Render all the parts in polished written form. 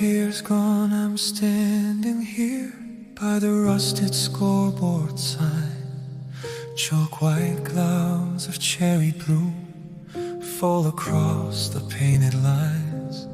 years gone, I'm standing here by the rusted scoreboard sign. Chalk white clouds of cherry bloom fall across the painted lines.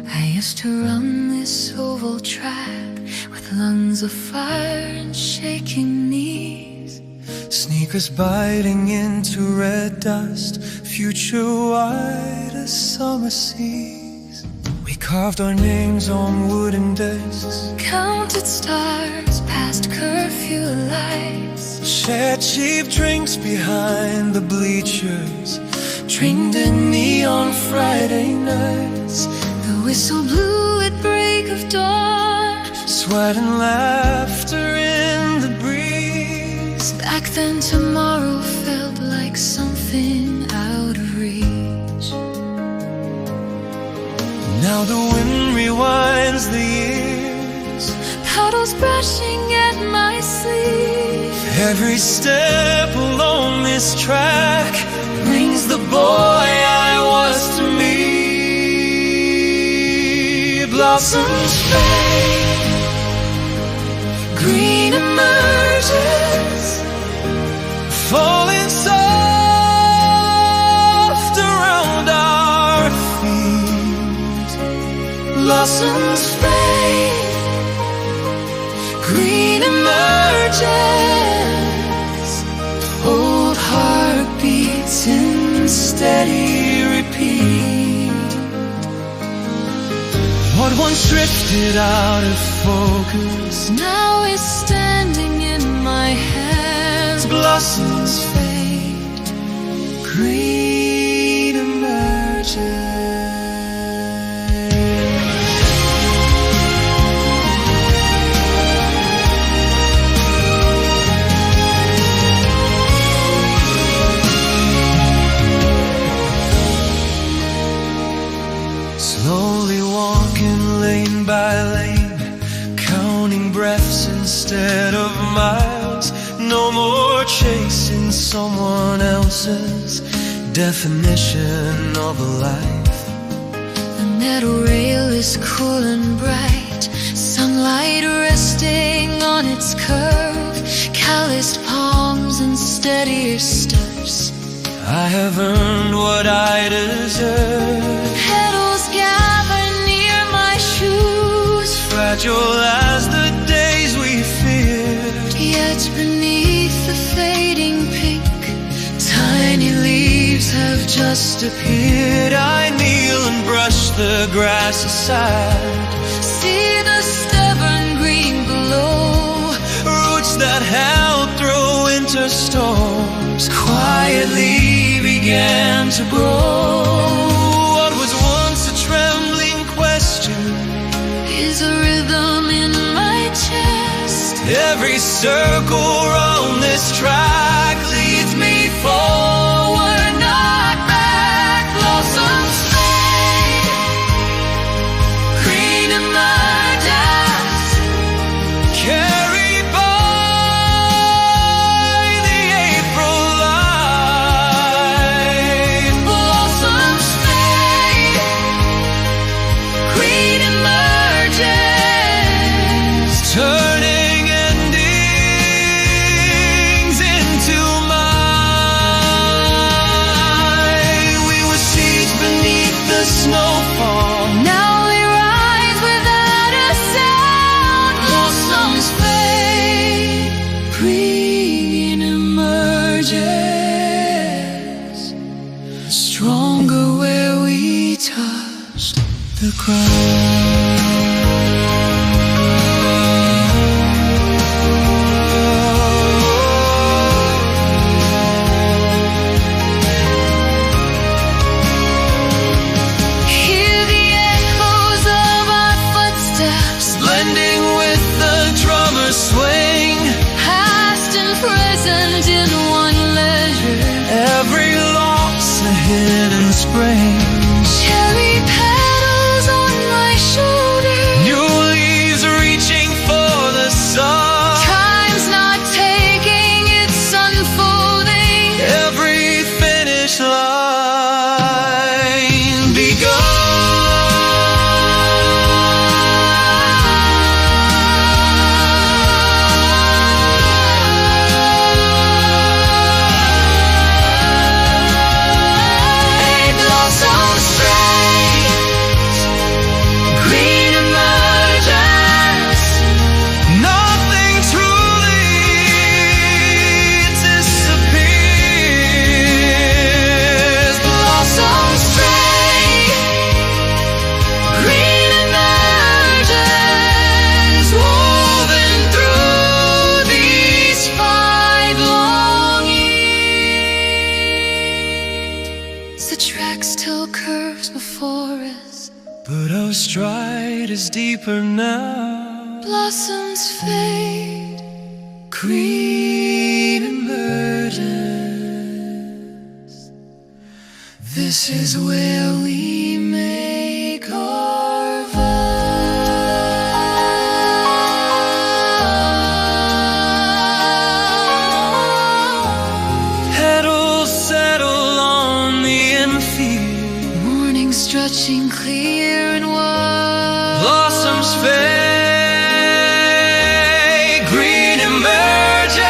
I used to run this oval track with lungs of fire and shaking knees. Sneakers biting into red dust, future white as summer seas. We carved our names on wooden desks, Counted stars past curfew lights. shared cheap drinks behind the bleachers, dreamed in neon Friday nights. The whistle blew at break of dawn. Sweat and laughter in the breeze. Back then tomorrow felt like something out of reach. Now the wind rewinds the years, Puddles brushing at my sleeve. every step along this track brings the boy I was to me. Blossoms fade, green emerges, falling soft around our feet. Blossoms fade, green emerges, old heartbeats in steady repeat. What once drifted out of focus Now is standing in my hands. blossoms fade, green emerges. Slowly walking lane by lane, counting breaths instead of miles. No more chasing someone else's definition of a life. The metal rail is cool and bright, sunlight resting on its curve, calloused palms and steadier steps. I have earned what I deserve. Petals gather near my shoes, Fragile as the days we feared. yet beneath the fading pink, tiny leaves have just appeared. I kneel and brush the grass aside. See the stubborn green below, Roots that held through winter storms quietly began to grow. What was once a trembling question is a rhythm in my chest. Every circle round this track leads me forward, not back. Blossoms fade, green emerges, carried by the April light. Blossoms fade, green emerges, Turning endings into mine. We were seeds beneath the snowfall. now we rise without a sound. Blossoms fade, green emerges, stronger where we touched The ground. Hear the echoes of our footsteps, Blending with the drummer's swing. past and present in one leisure. Every loss a hidden spring. Cherry petals on my shoulder. forest. But our stride is deeper now. Blossoms fade, Green emerges. This is where we make our vow. Petals settle on the infield. Morning stretching clear and wide. Blossoms fade, green emerges,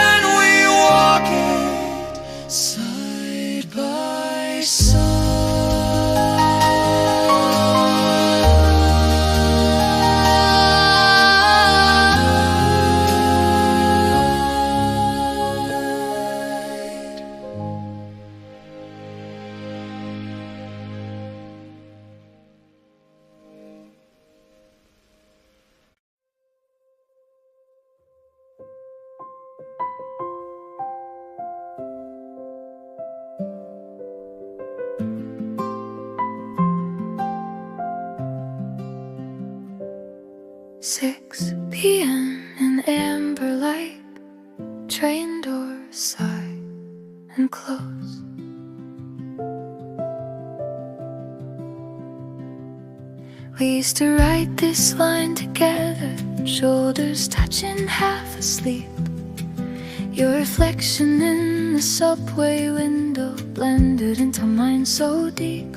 and we walk it side by side. Six p.m. in amber light, train doors sigh and close. We used to write this line together, shoulders touching, half asleep. Your reflection in the subway window blended into mine so deep.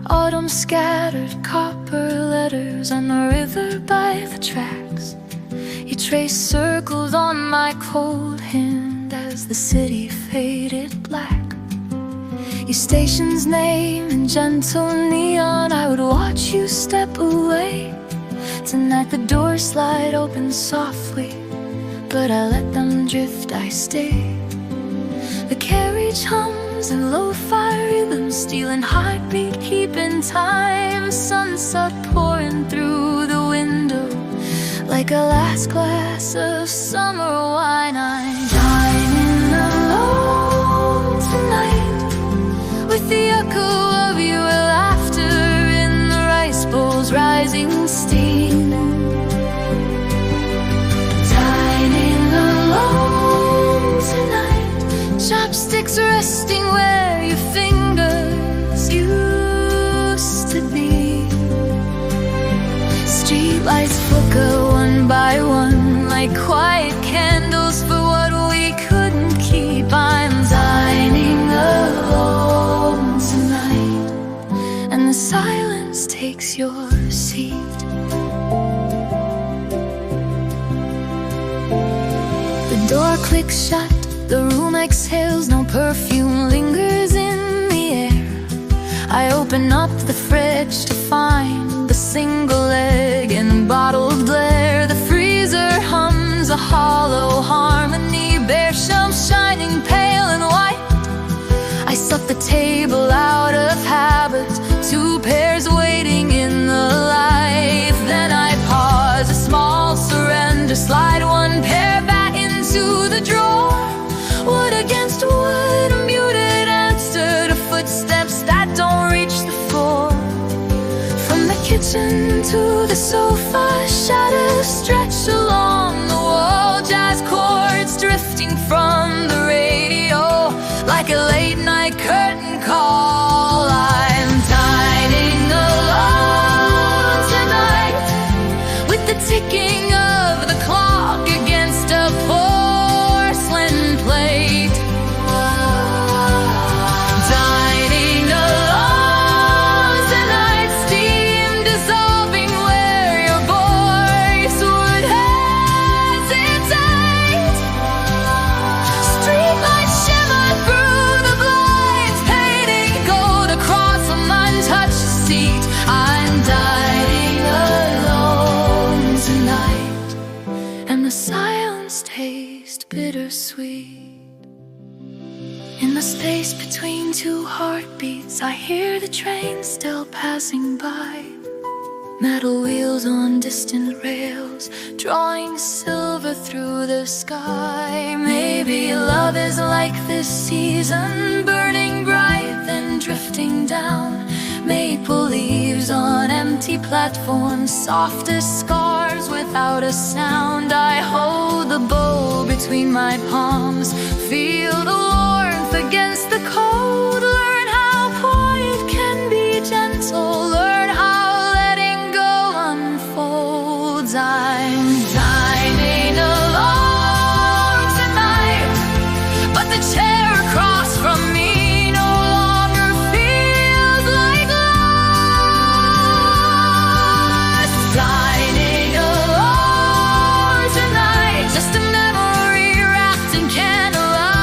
Autumn scattered copper letters on the river by the tracks. You traced circles on my cold hand as the city faded black. Your station's name in gentle neon, I would watch you step away. Tonight the doors slide open softly, but I let them drift, I stay. The carriage hums and lo-fi rhythms, stealing heartbeat, keeping time. Sunset pouring through the window like a last glass of summer wine. I'm dining alone tonight with the echo of your laughter in the rice bowl's rising steam. Dining alone tonight, chopsticks resting where your fingers used to be. Streetlights flicker one by one like quiet candles for what we couldn't keep. I'm dining alone tonight, and the silence takes your seat. The door clicks shut, the room exhales, no perfume lingers in the air. I open up the fridge to find the single egg and bottled Blair. The freezer hums a hollow harmony, bare shelves shining pale and white. I set the table out of habit, two pairs waiting in the light. Then I pause, a small surrender, slide one pair back into the drawer. Wood against wood, a muted answer to footsteps that don't reach the floor. From the kitchen to the sofa, shadows stretch along the wall. Jazz chords drifting from the radio like a late night curtain call. I'm dining alone tonight with the ticking of the clock against a porcelain plate. Dining alone tonight, steam dissolving where your voice would hesitate. Streetlights shimmer through the blinds, painting gold across an untouched seat. I'm dining alone tonight, and the silence tastes bittersweet. In the space between two heartbeats, I hear the train still passing by. Metal wheels on distant rails, drawing silver through the sky. Maybe love is like this season, burning bright then drifting down. Maple leaves on empty platforms, soft as scars without a sound. I hold the bowl between my palms, feel the warmth against the cold. Learn how quiet can be gentle, learn how letting go unfolds. I'm dining alone tonight, but the chair across from me no longer feels like lost. Dining alone tonight, just a memory wrapped in candlelight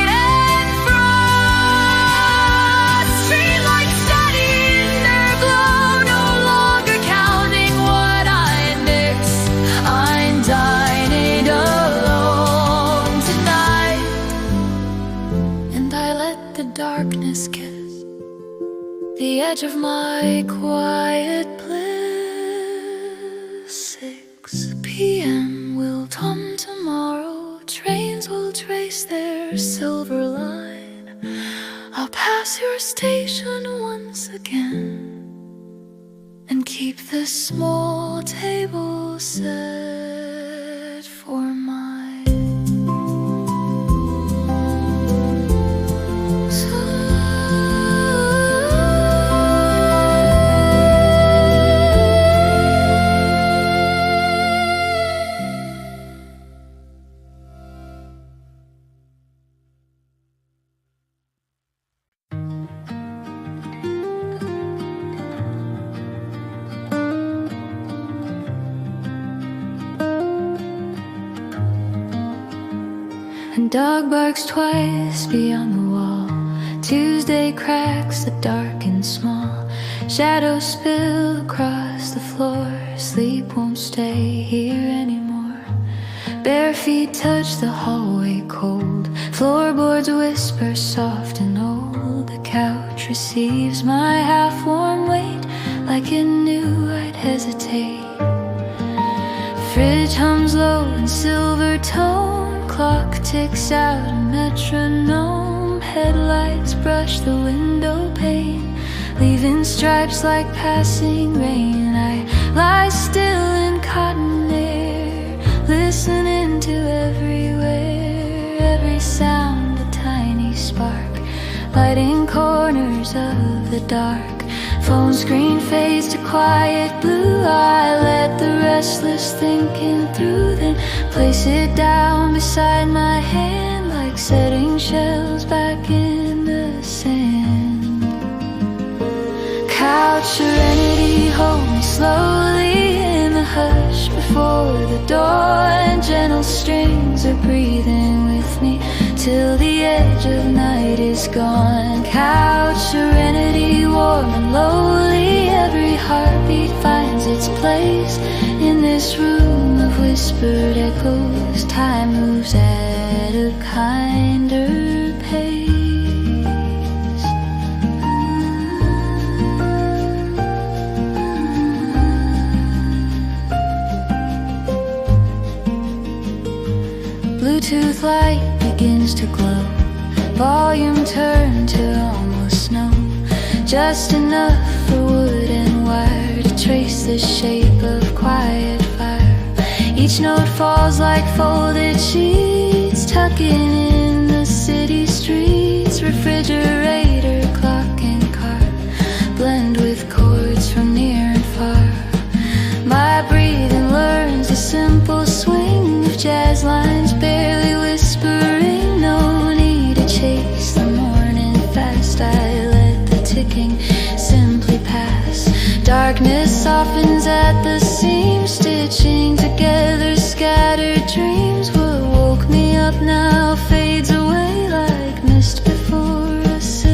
and frost. Streetlights steady in their glow, no longer counting what I mix. I'm dining alone tonight, and I let the darkness kiss the edge of my quiet bliss. 6 p.m. will come tomorrow, trains will trace their silver line. I'll pass your station once again and keep the small table set for mine. And dog barks twice beyond the wall. Tuesday cracks that dark and small. Shadows spill across the floor. Sleep won't stay here anymore. Bare feet touch the hallway cold. Floorboards whisper soft and old. The couch receives my half-warm weight. Like it knew I'd hesitate. Fridge hums low in silver tone. Clock ticks out a metronome. Headlights brush the window pane, leaving stripes like passing rain. I lie still in cotton air, listening to everywhere. Every sound a tiny spark, lighting corners of the dark. Phone screen fades to quiet blue. I let the restless thinking through, then place it down beside my hand, like setting shells back in the sand. Couch serenity, hold me slowly in the hush before the door, and gentle strings are breathing with me till the edge of night is gone. Couch serenity, warm and lowly. Every heartbeat finds its place in this room of whispered echoes. Time moves at a kinder pace. Bluetooth light begins to glow. Volume turned to almost no. Just enough for wood and wire to trace the shape of quiet fire. Each note falls like folded sheets, tucking in the city streets. Refrigerator, clock and car blend with chords from near and far. My breathing learns the simple swing of jazz lines, barely whispering. No need to chase the morning fast. I let the ticking simply pass. Darkness softens at the seams, stitching together scattered dreams. What woke me up now fades away like mist before a sea.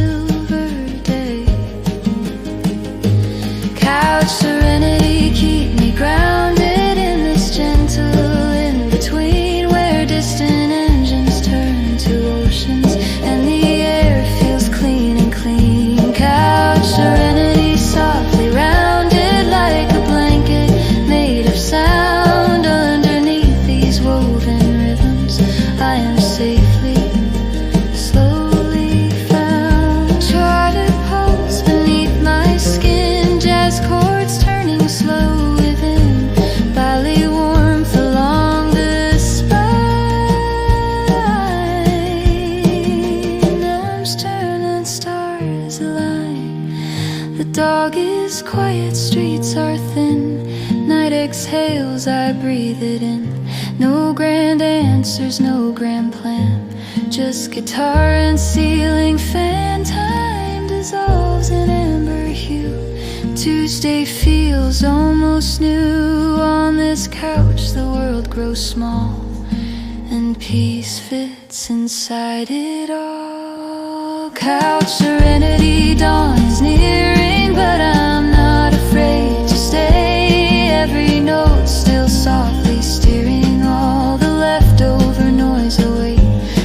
dog is quiet, streets are thin. Night exhales, I breathe it in. No grand answers, no grand plan. Just guitar and ceiling fan. Time dissolves in amber hue. Tuesday feels almost new. On this couch the world grows small, and peace fits inside it all. Couch serenity, dawn is nearing, but I'm not afraid to stay. Every note still softly steering all the leftover noise away.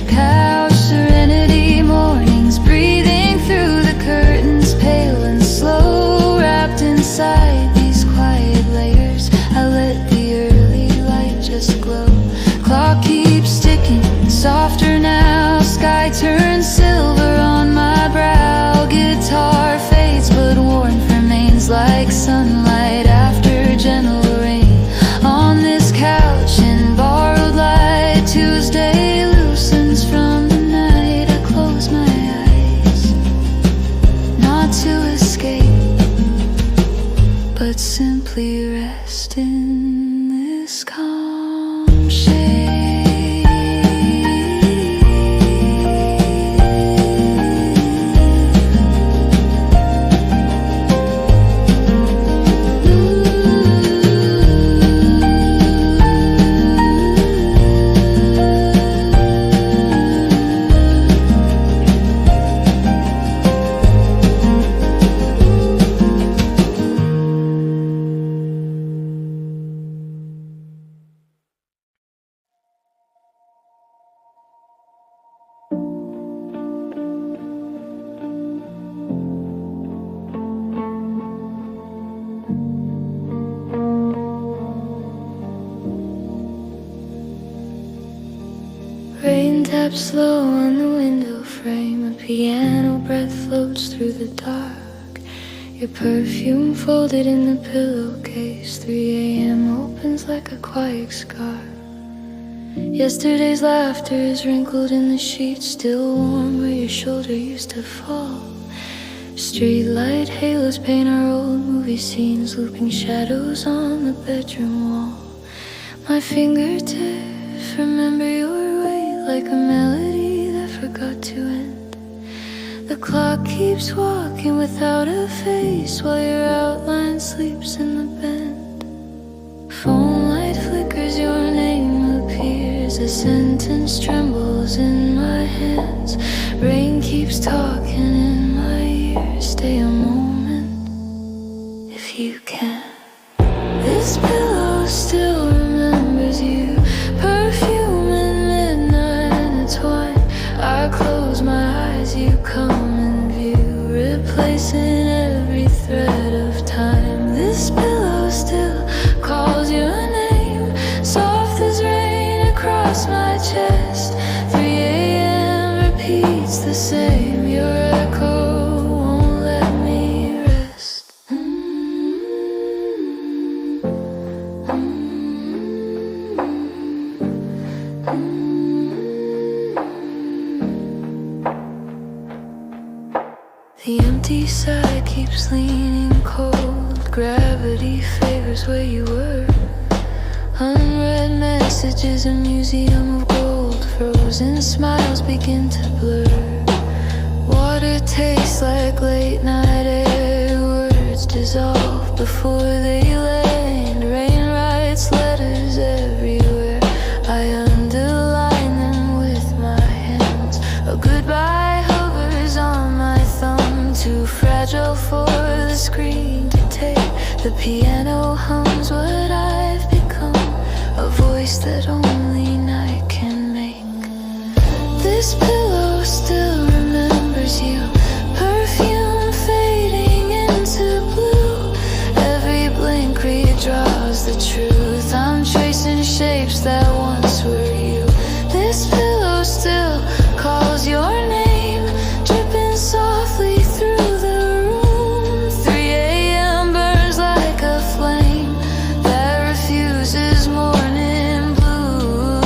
Couch serenity, mornings breathing through the curtains, pale and slow, wrapped inside these quiet layers. I let the early light just glow. Clock keeps ticking, softer now. Sky turns silver on my brow. Guitar fades, but warmth remains like sunlight after gentle rain. On this couch in borrowed light, Tuesday loosens from the night. I close my eyes, not to escape, but simply rest in this calm shade. Rain taps slow on the window frame. A piano breath floats through the dark. Your perfume folded in the pillowcase. 3 a.m. opens like a quiet scar. Yesterday's laughter is wrinkled in the sheets, still warm where your shoulder used to fall. Streetlight halos paint our old movie scenes, looping shadows on the bedroom wall. My fingertips remember your weight like a melody that forgot to end. The clock keeps walking without a face while your outline sleeps in the bend. Phone light flickers, your name appears. A sentence trembles in my hands. Rain keeps talking in my ears. Stay a moment if you can. This pillow still remembers you. Perfume and midnight intertwined. I close my eyes, you come in view, replacing every thread of time. This pillow still calls your name, soft as rain across my chest. 3 a.m. repeats the same. Your echo won't let me rest. The empty side keeps leaning cold. Gravity favors where you were. Unread messages, a museum of gold. Frozen smiles begin to blur. Water tastes like late night air. Words dissolve before they land. Rain writes letters everywhere. I underline them with my hands. A goodbye hovers on my thumb, too fragile for the screen to take. The piano hums what I've become, a voice that only night can make. This pillow still remembers you. Perfume fading into blue. Every blink redraws the truth. I'm tracing shapes that once were you. This pillow still calls your name, dripping softly through the room. 3 a.m. burns like a flame that refuses morning blue.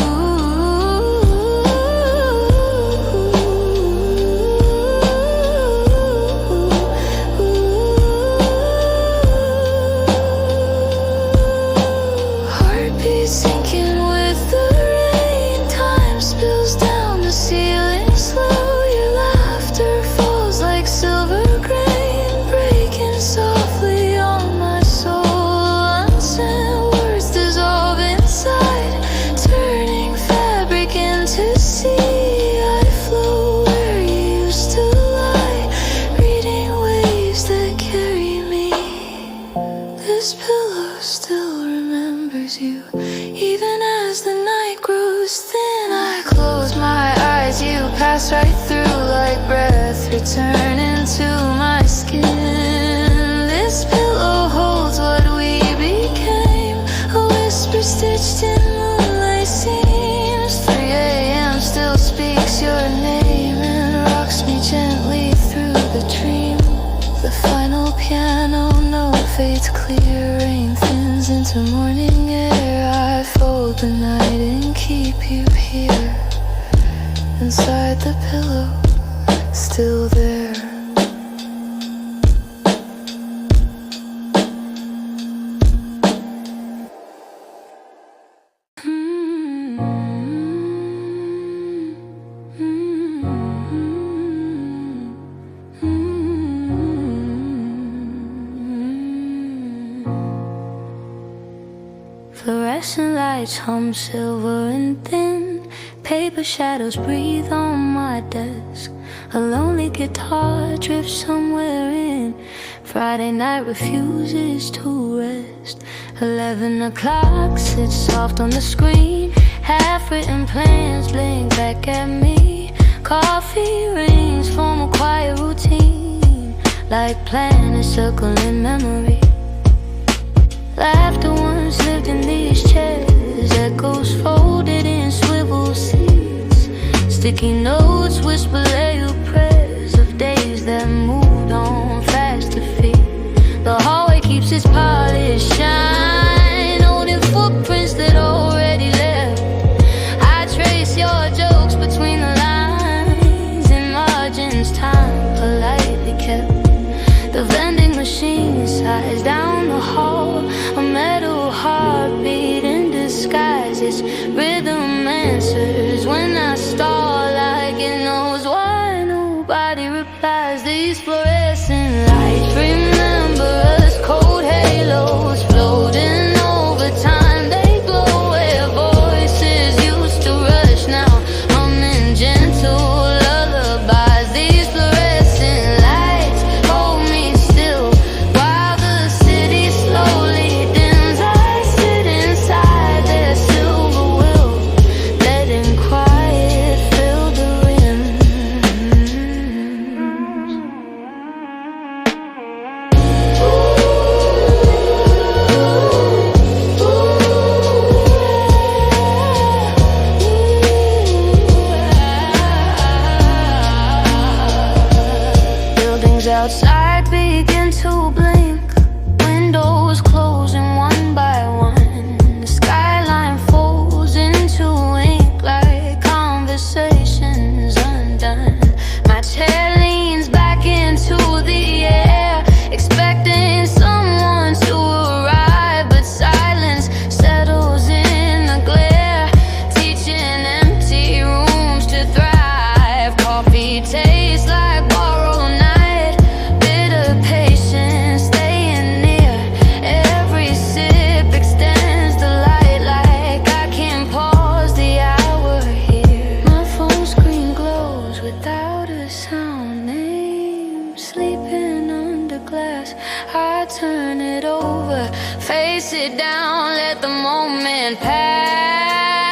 like breath returning to my skin. This pillow holds what we became, a whisper stitched in moonlight seams. 3 a.m. still speaks your name and rocks me gently through the dream. The final piano note fades clear, rain thins into morning air. I fold the night and keep you here, inside the pillow, still there. Fluorescent lights hum silver and thin. Paper shadows breathe on my desk. A lonely guitar drifts somewhere in. Friday night refuses to rest. 11 o'clock sits soft on the screen. Half-written plans blink back at me. Coffee rings form a quiet routine, like planets circling memory. Laughter once lived in these chairs, echoes folded in swivel seats. Sticky notes whisper layered prayers of days that moved on fast to feet. The hallway keeps its polished shine, holding footprints that already left. I trace your jokes between the lines, in margins time politely kept. The vending machine sighs down the hall, a metal heartbeat in disguise. Its rhythm answers when I stall, like it knows why nobody replies. These fluorescent lights remember us, cold halos floating over time. They glow where voices used to rush, now humming gentle lullabies. These fluorescent lights hold me still while the city slowly dims. I sit inside their silver will, letting quiet fill the rims. Buildings outside begin to blink, windows closing one by one. The skyline folds into ink like conversations undone. My chair leans back into the air, expecting someone to arrive, but silence settles in the glare, teaching empty rooms to thrive. Coffee tastes like borrowed night, bitter patience staying near. Every sip extends the light, like I can pause the hour here. My phone screen glows without a sound, name sleeping under glass. I turn it over, face it down, let the moment pass.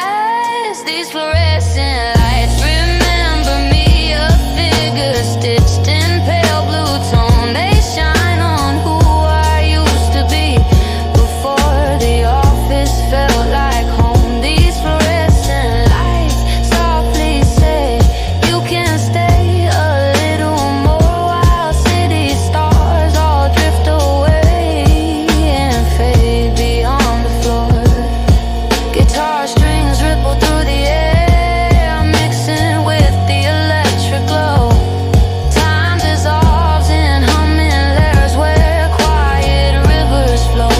These fluorescent lights remember me, a figure stitched in pale blue tone. They shine on who I used to be before the office felt like home. These fluorescent lights softly say you can stay a little more, while city stars all drift away and fade beyond the floor. Guitar strings ripple through the air, mixing with the electric glow. Time dissolves in humming layers where quiet rivers flow.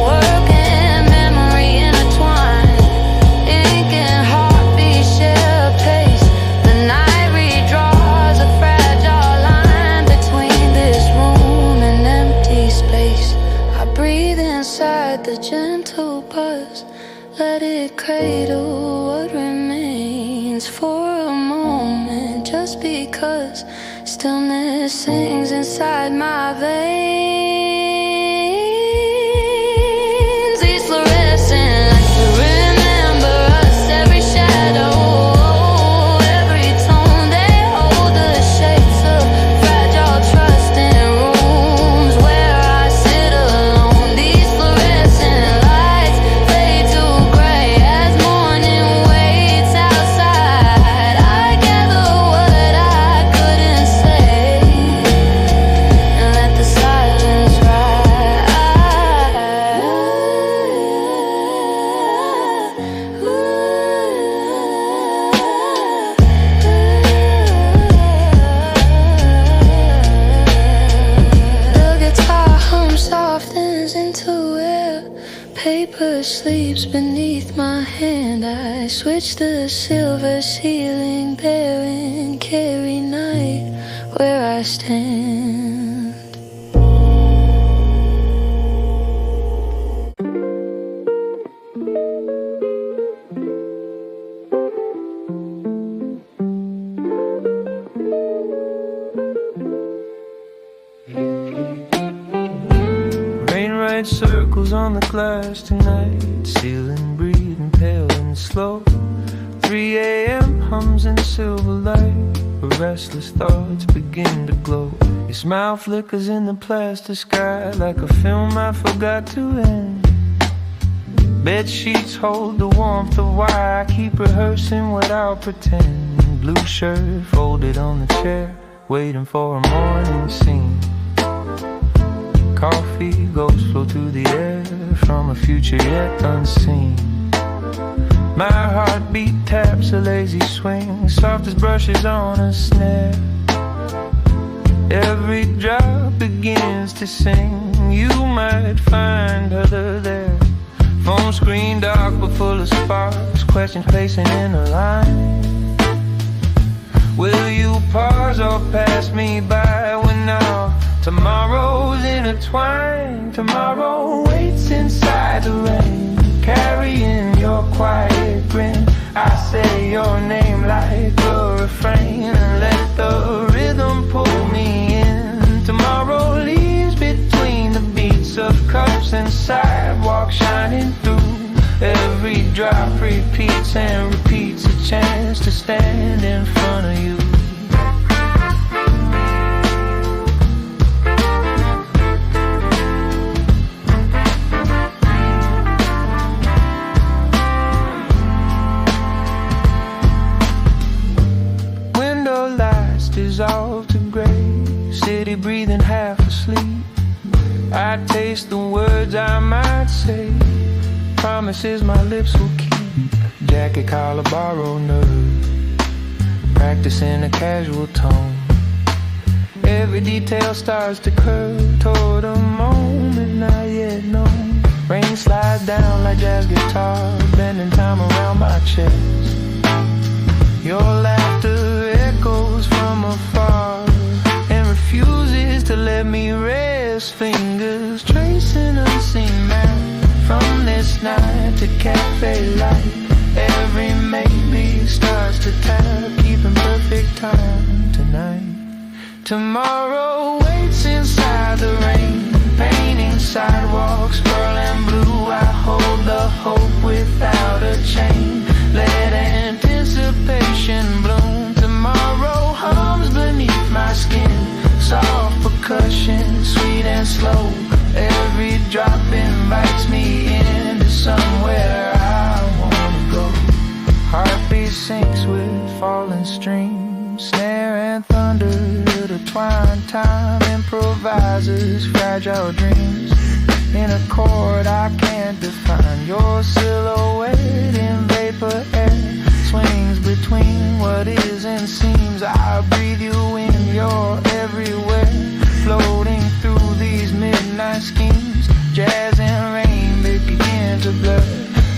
Work and memory intertwine, ink and heartbeat share a pace. The night redraws a fragile line between this room and empty space. I breathe inside the gentle buzz, let it cradle what remains for a moment, just because stillness sings inside my veins. These fluorescent lights remember us, every shadow, every tone. They switch the silver ceiling there and carry night where I stand. Rain writes circles on the glass tonight, ceiling breathing pale and slow. 3 a.m. hums in silver light, where restless thoughts begin to glow. Your smile flickers in the plaster sky like a film I forgot to end. Bed sheets hold the warmth of why I keep rehearsing what I'll pretend. Blue shirt folded on the chair, waiting for a morning scene. Coffee, ghosts flow through the air from a future yet unseen. My heartbeat taps a lazy swing, soft as brushes on a snare. Every drop begins to sing, you might find her there. Phone screen dark but full of sparks, questions pacing in a line. Will you pause or pass me by when now tomorrow's intertwined? Tomorrow waits inside the rain, carrying your quiet grin. I say your name like a refrain and let the rhythm pull me in. Tomorrow leaves between the beats of cups and sidewalks shining through. Every drop repeats and repeats a chance to stand in front of you. Dissolve to gray, city breathing half asleep. I taste the words I might say, promises my lips will keep. Jacket collar, borrowed nerve, practicing a casual tone. Every detail starts to curve toward a moment not yet known. Rain slides down like jazz guitar, bending time around my chest. Your laughter echoes from afar and refuses to let me rest. Fingers tracing unseen map from this night to cafe light. Every maybe starts to tap, keeping perfect time tonight. Tomorrow waits inside the rain, painting sidewalks pearl and blue. I hold the hope without a chain, let anticipation bloom. Tomorrow hums beneath my skin, soft percussion, sweet and slow. Every drop invites me into somewhere I wanna go. Heartbeat sinks with falling streams, snare and thunder intertwine. Time improvises fragile dreams in a chord I can't define. Your silhouette in vapor air swings between what is and seems. I breathe you in, you're everywhere, floating through these midnight schemes. Jazz and rain, they begin to blur,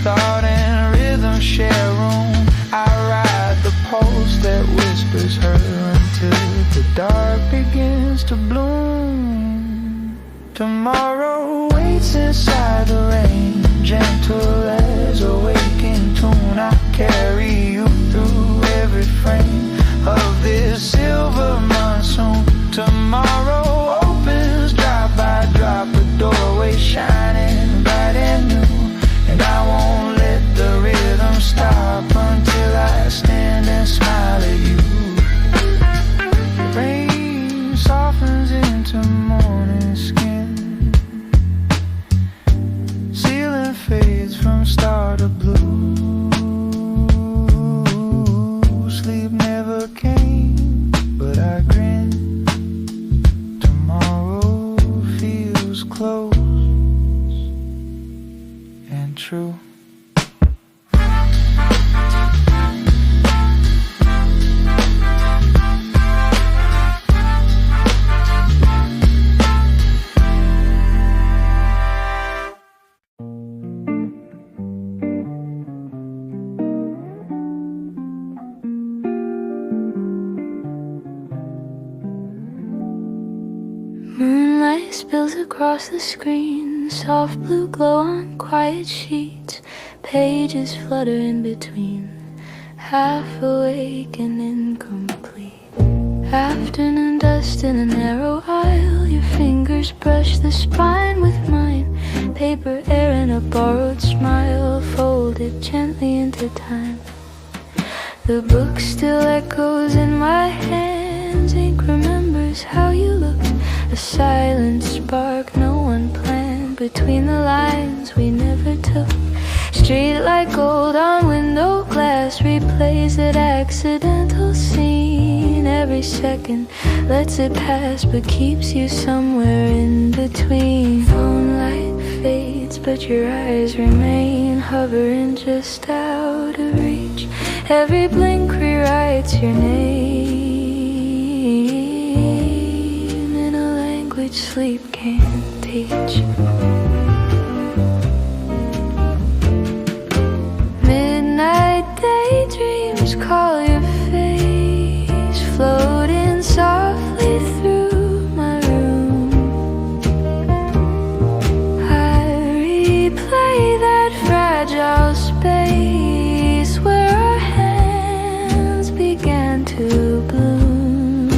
thought and rhythm share room. I ride the pulse that whispers her until the dark begins to bloom. Tomorrow waits inside the rain, gentle as a waking tune. I carry you through every frame of this silver monsoon. Tomorrow opens drop by drop, a doorway shining bright and new. And I won't let the rhythm stop until I stand and smile at you. Rain softens into morning skin, ceiling fades from star to blue. Sleep never came, but I grin. Tomorrow feels close and true. spills across the screen, soft blue glow on quiet sheets, pages flutter in between, half awake and incomplete. Afternoon dust in a narrow aisle, your fingers brush the spine with mine, paper air and a borrowed smile, folded gently into time. The book still echoes in my hands, ink remembers how you looked, a silent spark no one planned, between the lines we never took. Street like gold on window glass replays that accidental scene. Every second lets it pass but keeps you somewhere in between. Phone light fades but your eyes remain, hovering just out of reach. Every blink rewrites your name in a language sleep can't teach. Midnight daydreams call your face, floating softly through my room. I replay that fragile space where our hands began to bloom.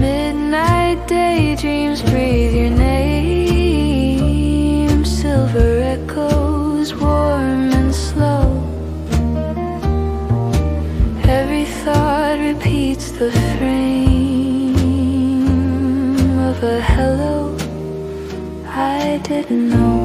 Midnight daydreams breathe your name, silver echoes warm and slow. Every thought repeats the frame of a hello I didn't know.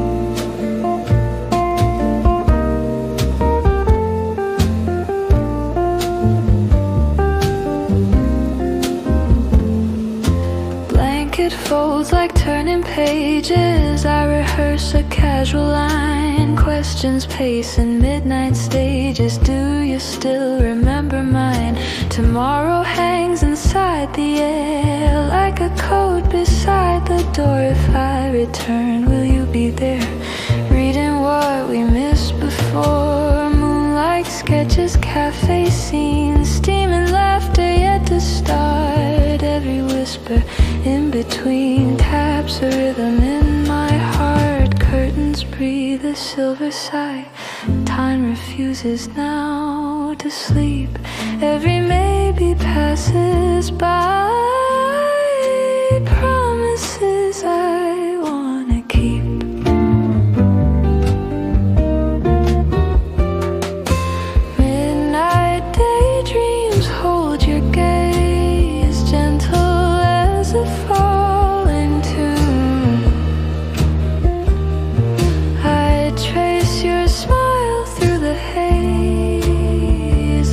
Blanket folds like turning pages, I rehearse a casual line, questions pace in midnight stages. Do you still remember mine? Tomorrow hangs inside the air like a coat beside the door. If I return, will you be there? Reading what we missed before, moonlight sketches, cafe scenes, steaming laughter yet to start. Every whisper in between taps a rhythm in my heart. Curtains breathe a silver sigh, time refuses now to sleep. Every maybe passes by, promises I wanna keep. Midnight daydreams hold your gaze, gentle as a falling tune. I trace your smile through the haze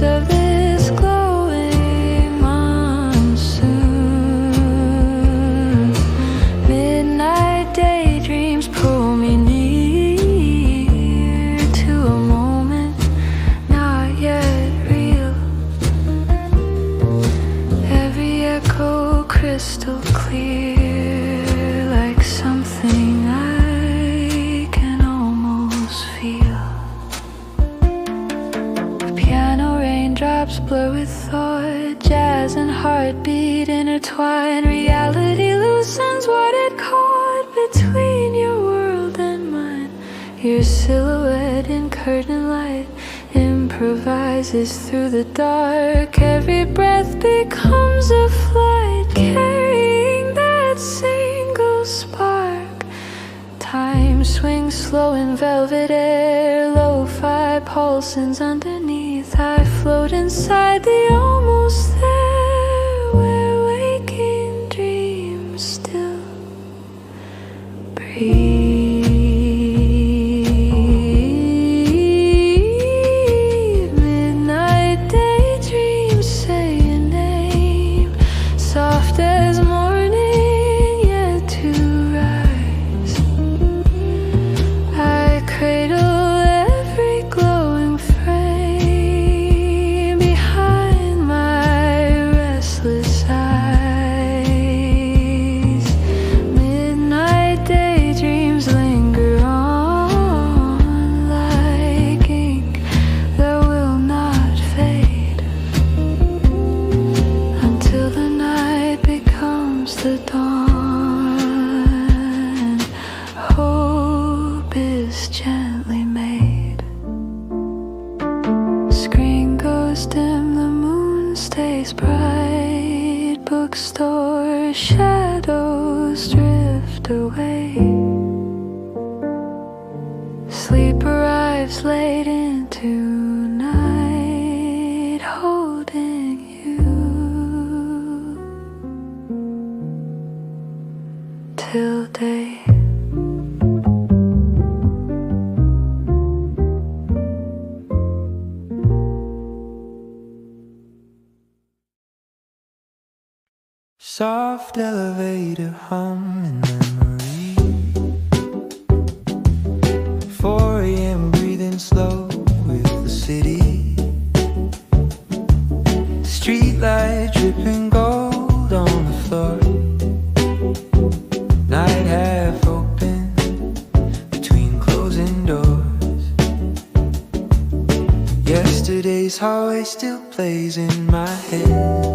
of this glowing monsoon. Midnight daydreams pull me near to a moment not yet real. Every echo crystal clear, like something I can almost feel. Piano raindrops blur with thought, jazz and heartbeat intertwine. Reality loosens what it caught between your world and mine. Your silhouette in curtain light improvises through the dark. Every breath becomes a flight, carrying that single spark. Time swings slow in velvet air, lo-fi pulsins underneath. I float inside the almost there, where waking dreams still breathe. Midnight daydreams say your name, soft as morning yet to rise. I cradle every glowing frame behind my stays bright. Bookstore shadows drift away. Sleep arrives late into night, holding you till day. Soft elevator hum in memory. 4 a.m. breathing slow with the city. Streetlight dripping gold on the floor. Night half open between closing doors. Yesterday's hallway still plays in my head.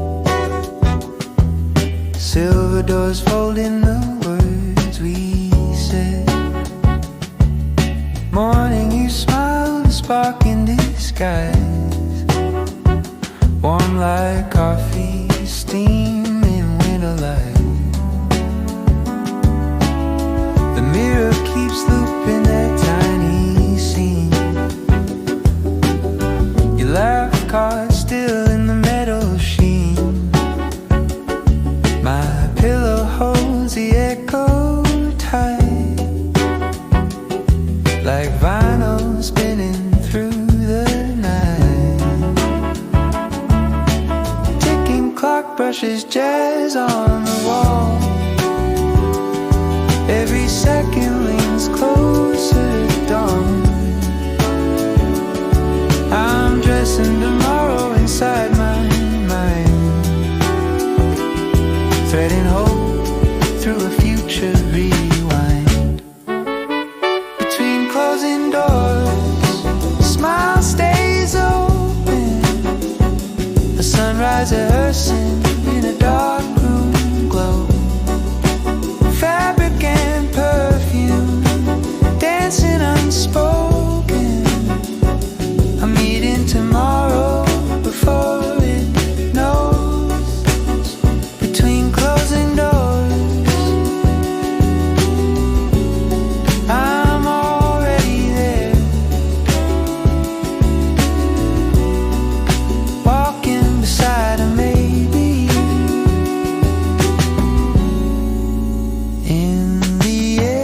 Silver doors folding the words we said. Morning you smiled, a spark in disguise. Warm like coffee, steam in winter light. The mirror keeps looping that tiny scene. Your laugh caught still in the metal sheen. My pillow holds the echo tight, like vinyl spinning through the night. Ticking clock brushes jazz on the wall. Every second leans closer to dawn. I'm dressing tomorrow inside my mind, threading hope through a future rewind. Between closing doors, a smile stays open. A sunrise rehearsing in a dark room glow. Fabric and perfume dancing unspoken. I'm meeting tomorrow before it knows. Between closing doors, I'm already there. Walking beside a maybe in the air.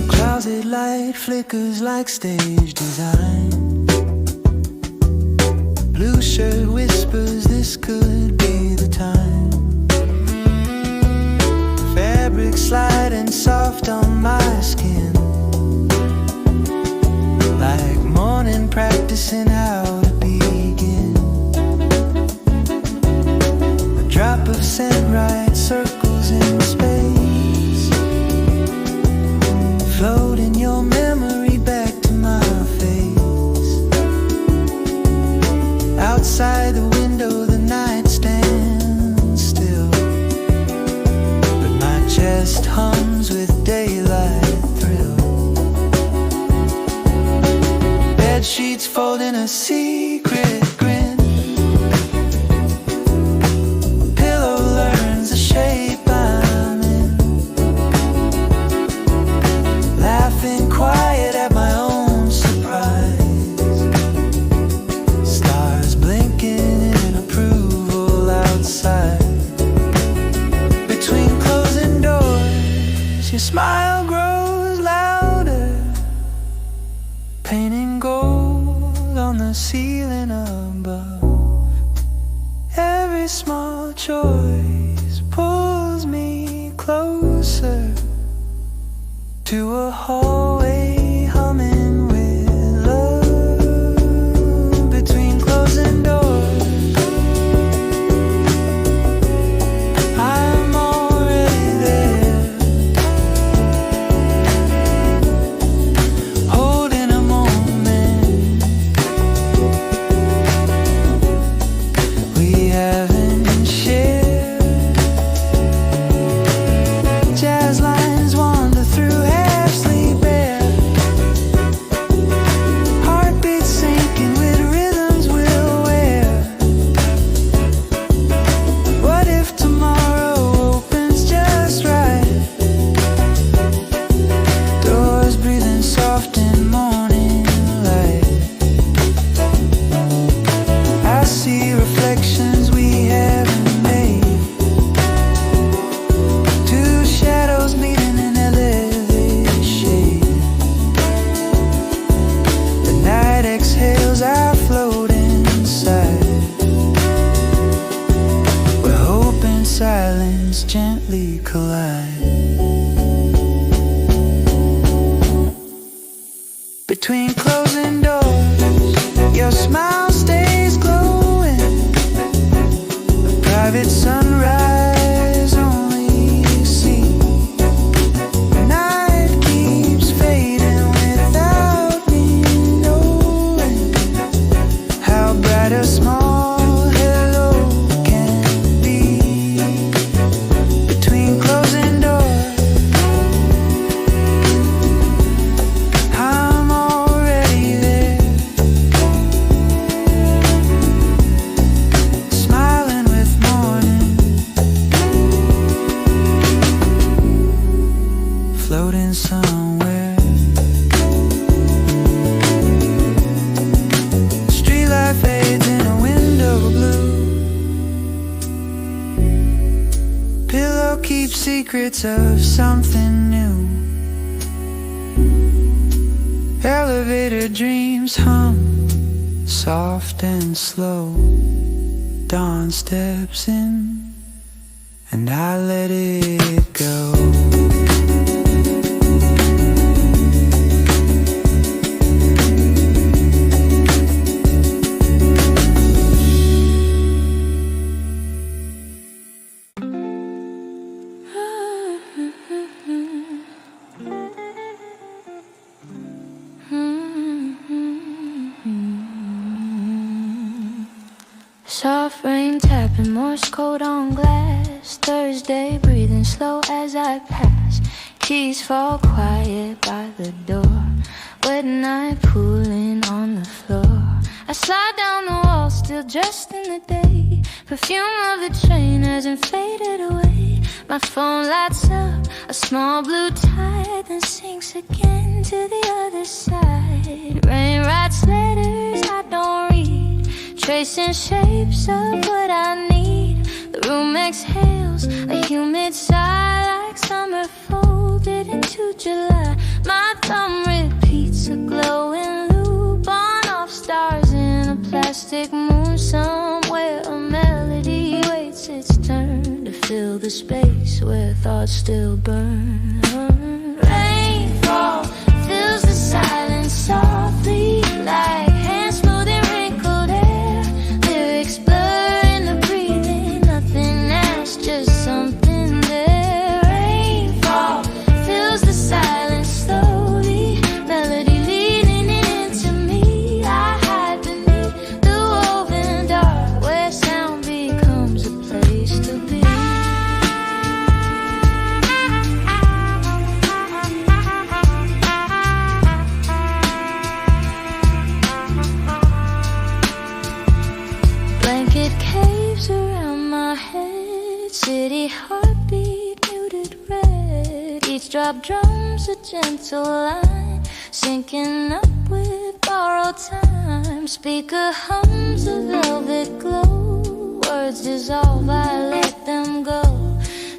Closet light flickers like stage design. Blue shirt whispers this could be the time. Fabric sliding soft on my skin, like morning practicing how to begin. A drop of scent writes circles in space, floating your memory back to my face. Outside the window the night stands still, but my chest hums with daylight thrill. Bed sheets folding a secret grin. Pillow learns the shape I'm in, laughing quiet at my own surprise. Stars blinking in approval outside. Between closing doors, your smile grows louder, painting gold on the ceiling above. Every small choice pulls me closer to a hallway humming with love. Between closing doors, I'm already moonlight. Between closing doors, your smile stays glowing. A private sunrise only you see. Night keeps fading without me knowing how bright a small hello can be. Between closing doors, I'm already there, smiling with morning, floating somewhere. Streetlight fades in a window blue. Pillow keeps secrets of something new. Elevator dreams hum, soft and slow. Dawn steps in, and I let it go. Soft rain tapping Morse code on glass. Thursday breathing slow as I pass. Keys fall quiet by the door. Wet night pooling on the floor. I slide down the wall still dressed in the day. Perfume of the train hasn't faded away. My phone lights up a small blue tide, then sinks again to the other side. Rain writes letters I don't read, tracing shapes of what I need. The room exhales a humid sigh, like summer folded into July. My thumb repeats a glowing loop on off stars in a plastic moon. Somewhere a melody waits its turn to fill the space where thoughts still burn. Rainfall fills the silence softly, like hands smoothing wrinkled hair. Lyrics blur in the breathing, nothing else, just something there. Rainfall fills the silence slowly, melody leading into me. I hide beneath the woven dark, where sound becomes a place to be. Blanket caves around my head, city heartbeat muted red. Each drop drums a gentle line, syncing up with borrowed time. Speaker hums a velvet glow, words dissolve, I let them go.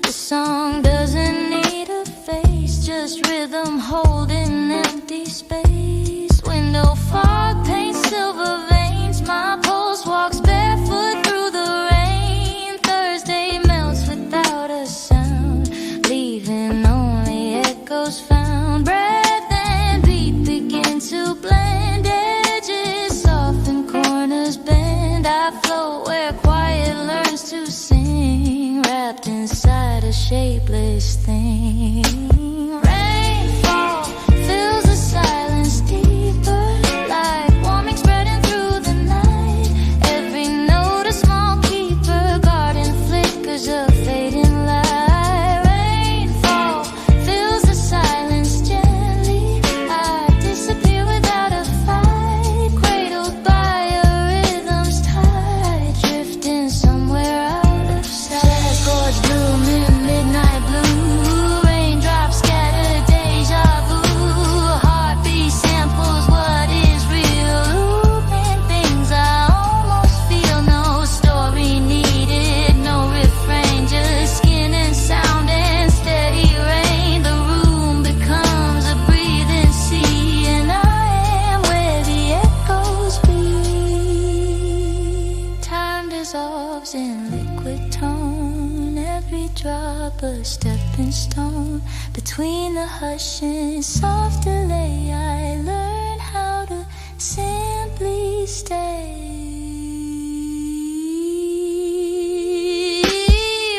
The song doesn't need a face, just rhythm holding empty space. Window fog paints silver veins, my pulse walks barefoot through the rain. Thursday melts without a sound, leaving only echoes found. Breath and beat begin to blend, edges soften, corners bend. I float where quiet learns to sing, wrapped inside a shapeless thing. Rainfall fills the silence deeper, like warming spreading through the night. Every note a small keeper, garden flickers of fading light. Rainfall fills the silence gently, I disappear without a fight. Cradled by a rhythm's tide, drifting somewhere out of sight. Chords bloom in midnight blue, raindrops stepping stone. Between the hush and soft delay, I learned how to simply stay.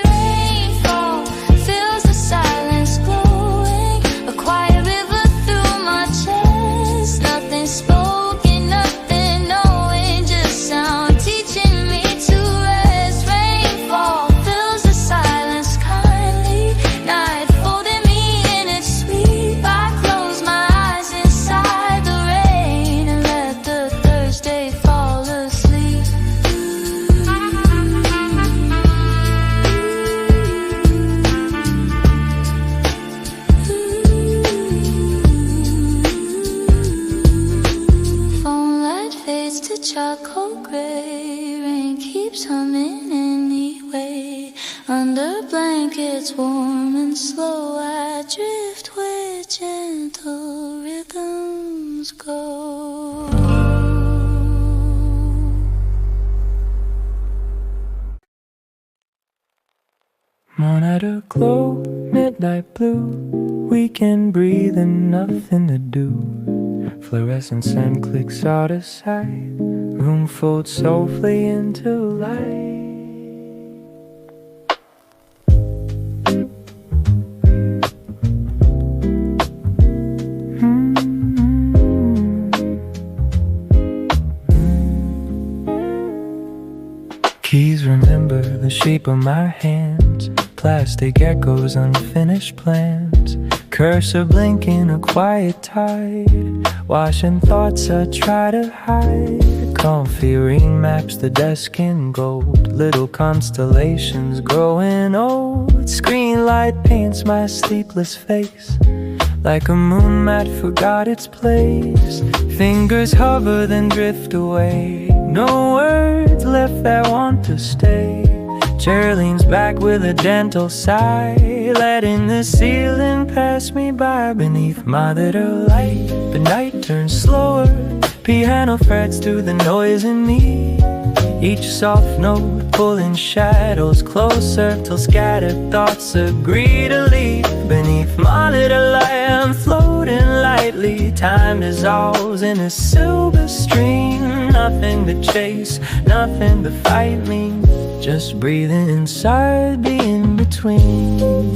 Rainfall fills the silence, glowing, a quiet river through my chest. Nothing spoken, nothing knowing, just sound teaching me to rest. Rainfall fills the silence kindly, night folding me in its sweep. I close my eyes inside the rain and let the Thursday fall asleep. Phone light fades to charcoal gray. Rain keeps humming anyway. Under blankets warm and slow, I drift where gentle rhythms go. Moon at a glow, midnight blue. We can breathe and nothing to do. Fluorescent scent clicks out of sight. Room folds softly into light. Keys remember the shape of my hands. Plastic echoes, unfinished plans. Cursor blinking, a quiet tide. Washing thoughts I try to hide. Comfy ring maps the desk in gold. Little constellations growing old. Screen light paints my sleepless face. Like a moon mat forgot its place. Fingers hover then drift away. No words left that want to stay. Chair leans back with a gentle sigh, letting the ceiling pass me by beneath my little light. The night turns slower, piano frets to the noise in me. Each soft note pulling shadows closer till scattered thoughts agree to leave. Beneath my little light I'm floating lightly. Time dissolves in a silver stream. Nothing to chase, nothing to fight me. Just breathing inside the in-between.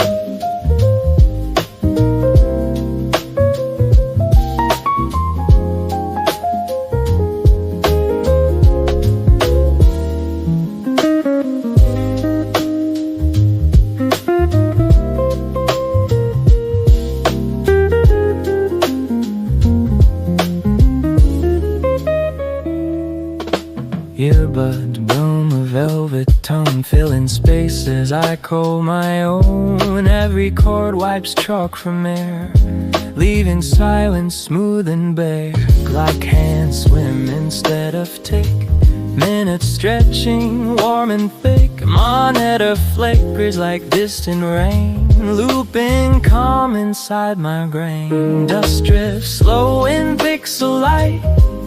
Earbud bloom, a velvet tongue filling spaces I call my own. Every chord wipes chalk from air, leaving silence smooth and bare. Like hands swim instead of tick, minutes stretching warm and thick. Monitor flickers like distant rain, looping calm inside my grain. Dust drifts slow in pixel light,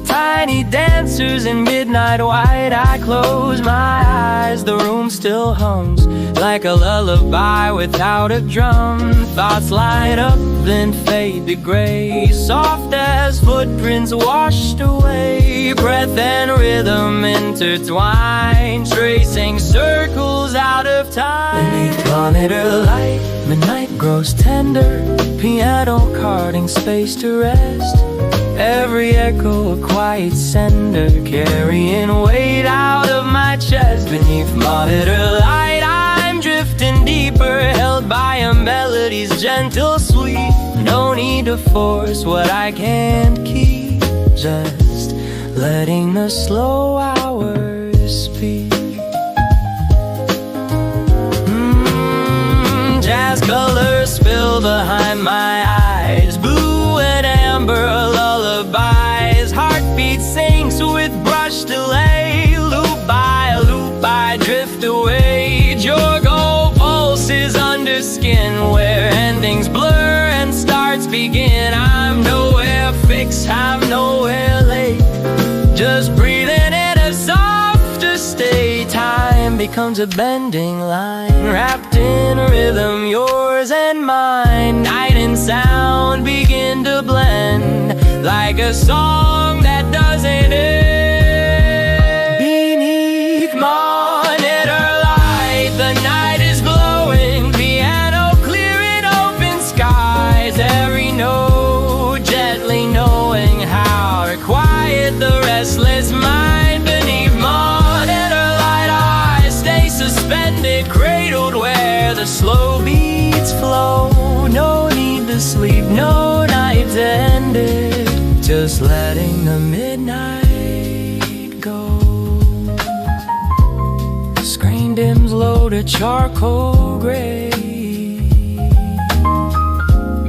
tiny dancers in midnight white. I close my eyes, the room still hums like a lullaby without a drum. Thoughts light up then fade to gray, soft as footprints washed away. Breath and rhythm intertwined, tracing circles out of time. Beneath monitor light, midnight grows tender, piano carting space to rest. Every echo a quiet sender, carrying weight out of my chest. Beneath monitor light I'm drifting deeper, held by a melody's gentle sweep. No need to force what I can't keep, just letting the slow hours speak. Jazz colors spill behind my eyes, blue and amber lullabies. Heartbeat sinks with brush delay, loop by drift away. Jorgo pulses under skin where endings blur and starts begin. I'm nowhere fixed, I'm nowhere late, just breathing in a softer state. Time becomes a bending line, wrapped in a rhythm, yours and mine. Night and sound begin to blend, like a song that doesn't end. Beneath monitor light, the night is glowing, piano clear in open skies. Every note gently knowing how to quiet the restless mind. Beneath monitor light, I stay suspended, cradled where the slow beats flow. No need to sleep, no nights ended, just letting the midnight go. Screen dims low to charcoal gray.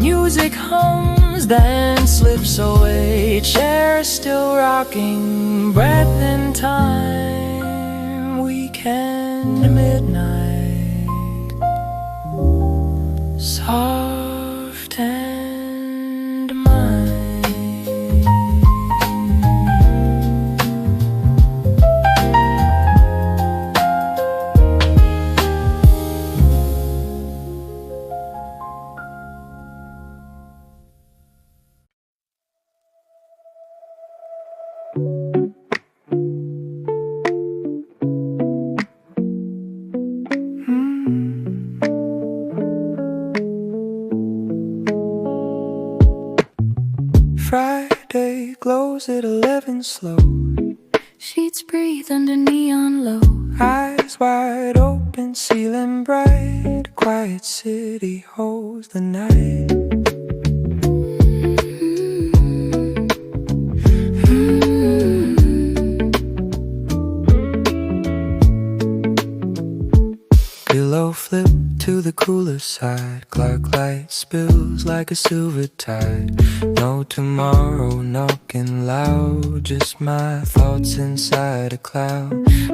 Music hums, then slips away. Chair still rocking, breath in time. Weekend midnight, soft and mine. Friday glows at 11 slow. Sheets breathe under neon low. Eyes wide open, ceiling bright. Quiet city holds the night. Pillow flip to the cooler side. Clark light spills like a silver tide. No tomorrow knocking loud, just my thoughts inside a cloud.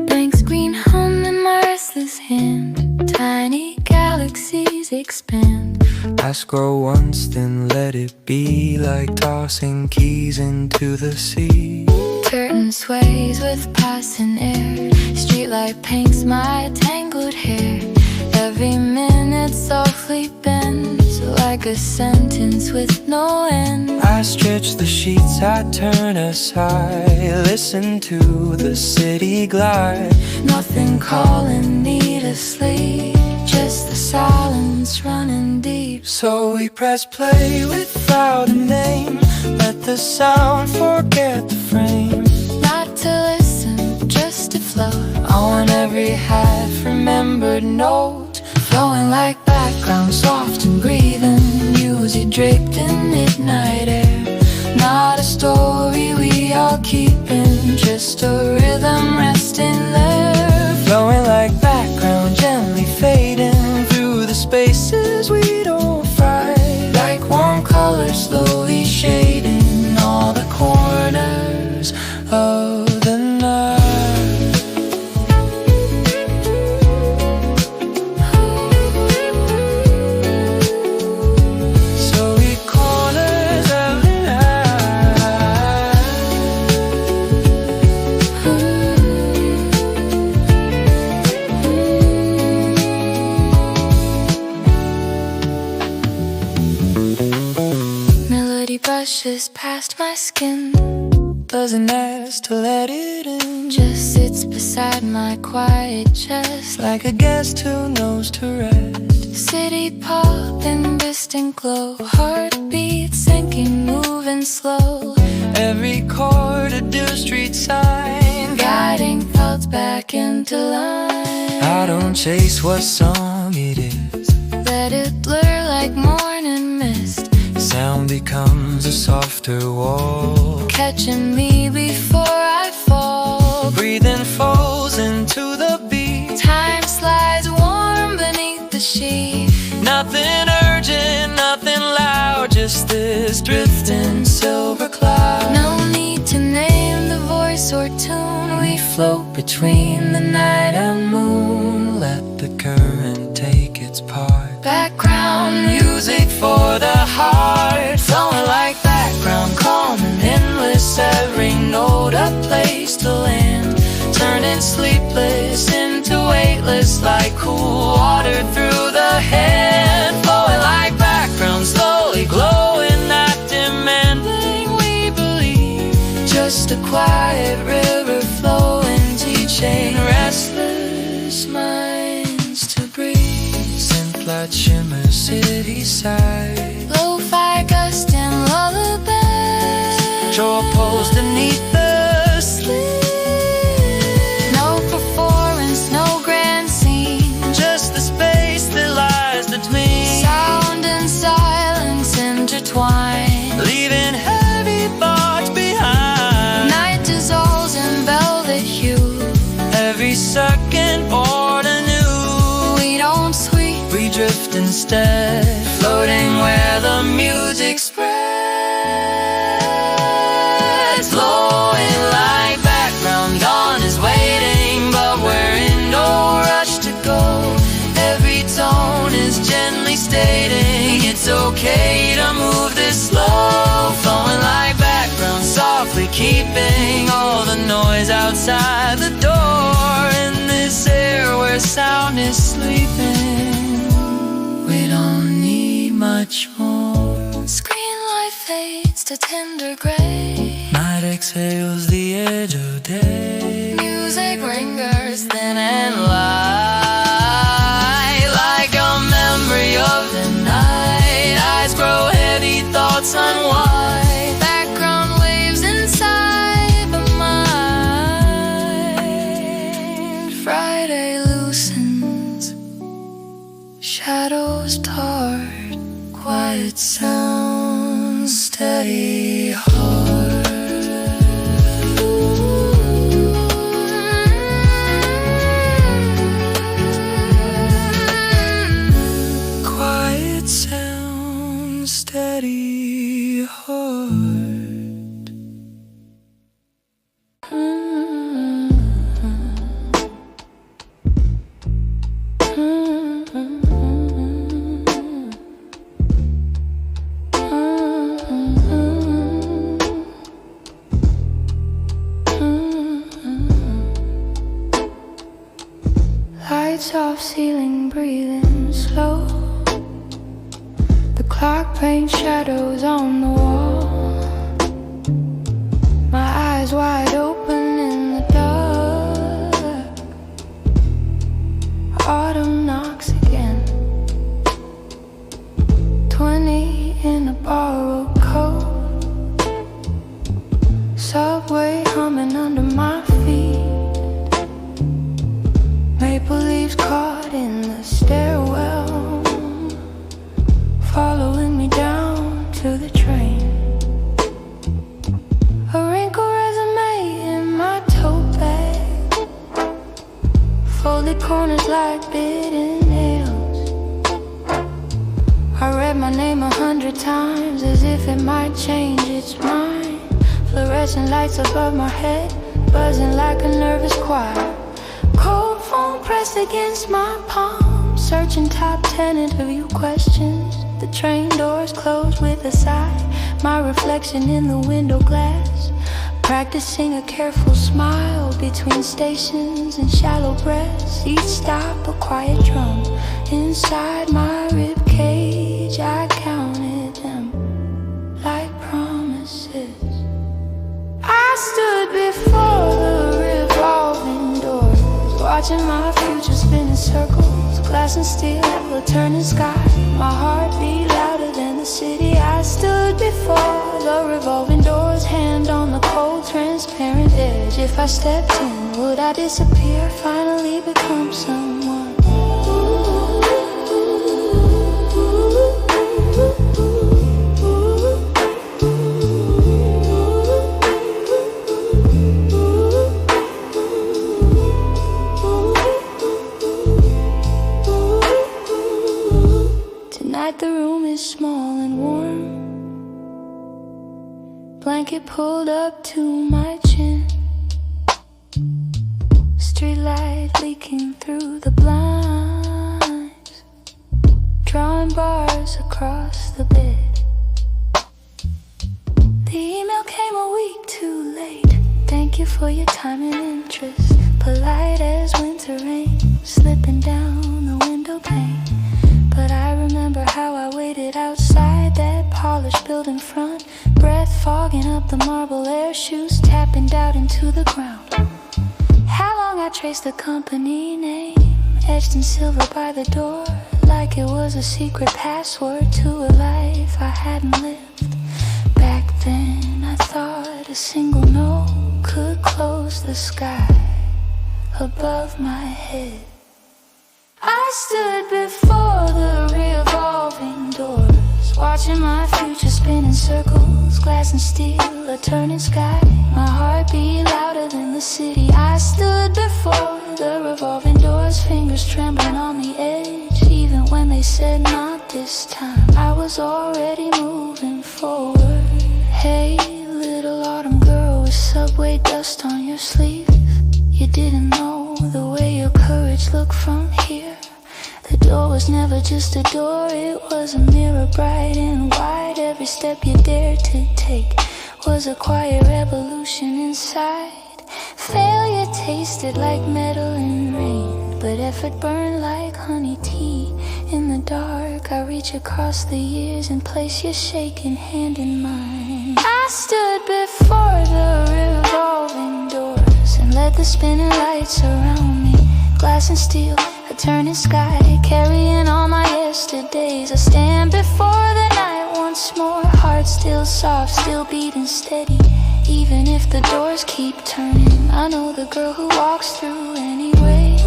Blank screen hum in my restless hand. Tiny galaxies expand. I scroll once, then let it be, like tossing keys into the sea. Curtain sways with passing air. Streetlight paints my tangled hair. Every minute softly bends, like a sentence with no end. I stretch the sheets, I turn aside, listen to the city glide. Nothing calling me to sleep, just the silence running deep. So we press play without a name, let the sound forget the frame. Not to listen, just to float On every half-remembered note, flowing like background, soft and breathing. Music draped in midnight air. Not a story we are keeping, just a rhythm resting there. flowing like background, gently fading through the spaces we don't fight. Like warm colors slowly shading all the corners of the night. So we corners of the night. Melody brushes past my skin, Doesn't ask to let it in, just sits beside my quiet chest. like a guest who knows to rest. City pop and distant glow, heartbeat sinking, moving slow. Every chord a Dill Street sign, Guiding thoughts back into line. I don't chase what song it is. Let it blur like morning mist, Sound becomes a softer wall. catching me before I fall. Breathing falls into the beat. Time slides warm beneath the sheet. Nothing urgent, nothing loud, just this drifting silver cloud. No need to name the voice or tune. We float between the night and moon. Let the current take its part. Background Music for the heart, flowing like background, calm and endless. Every note a place to land, turning sleepless into weightless like cool water through the head, flowing like background, slowly glowing, not demanding we believe. Just a quiet river flowing, teaching restless minds to breathe. Synth-light shimmer city side, Lo-fi gust and lullabies, draw poles beneath the sleep. no performance, no grand scene, Just the space that lies between, sound and silence intertwine. leaving heavy thoughts behind. Night dissolves in velvet hue, Every second born anew. we don't sweep, We drift instead, floating where the music spreads, flowing like background. Dawn is waiting, but we're in no rush to go. Every tone is gently stating it's okay to move this slow, flowing like background, softly keeping all the noise outside the door. In this air where sound is sleeping, we don't need much more. screen light fades to tender gray, Night exhales the edge of day. music lingers thin and Light like a memory of the night. Eyes grow heavy, thoughts unwind. background waves inside the mind. Friday loosens, shadows part, quiet sounds, steady heart. Quiet sound, steady heart. Lights off, ceiling breathing slow. The clock paints shadows on the wall. My eyes wide open in the dark. Autumn knocks again. 20 in a borrowed coat. Subway humming under my feet. Maple leaves caught in the stairwell, following me down to the train. A wrinkled resume in my tote bag, folded corners like bitten nails. I read my name 100 times as if it might change its mind. Fluorescent lights above my head, buzzing like a nervous choir. Cold phone pressed against my palm, searching top 10 interview questions. The train doors closed with a sigh, my reflection in the window glass, practicing a careful smile between stations and shallow breaths. Each stop a quiet drum inside my rib cage. I counted them like promises. I stood before the revolving door, watching my future spin in circles, glass and steel, a turning sky. My heart beat louder than the city. I stood before the revolving doors, hand on the cold, transparent edge. If I stepped in, would I disappear, finally become someone? The room is small and warm, blanket pulled up to my chin, streetlight leaking through the blinds, drawing bars across the bed. The email came a week too late. Thank you for your time and interest. polite as winter rain slipping down the window pane. But I remember how I waited outside that polished building front, breath fogging up the marble air, shoes tapping out into the ground. How long I traced the company name etched in silver by the door, like it was a secret password to a life I hadn't lived. Back then I thought a single no could close the sky above my head. I stood before the revolving doors, watching my future spin in circles, glass and steel, a turning sky. My heart beat louder than the city. I stood before the revolving doors, fingers trembling on the edge, even when they said not this time. I was already moving forward. Hey, little autumn girl with subway dust on your sleeve, you didn't know the way your courage looked from here. The door was never just a door, it was a mirror bright and wide. Every step you dared to take was a quiet revolution inside. Failure tasted like metal and rain, but effort burned like honey tea. In the dark, I reach across the years and place your shaking hand in mine. I stood before the revolving doors and let the spinning lights surround me. Glass and steel, a turning sky, carrying all my yesterdays. I stand before the night once more, heart still soft, still beating steady. Even if the doors keep turning, I know the girl who walks through anyway.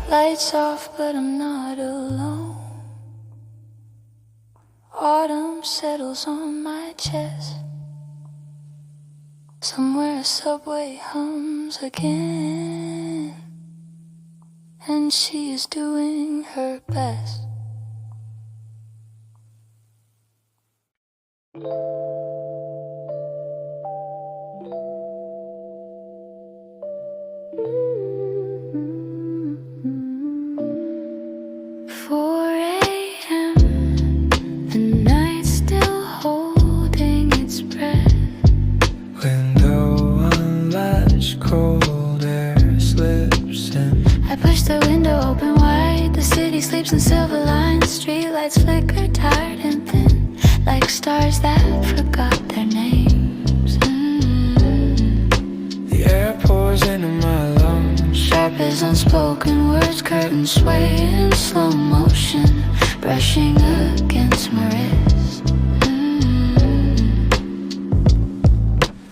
Lights off, but I'm not alone. Autumn settles on my chest. Somewhere a subway hums again, and she is doing her best. Sleeps in silver lines, streetlights flicker tired and thin, like stars that forgot their names. The air pours into my lungs, Sharp as unspoken words, curtains sway in slow motion, brushing against my wrist.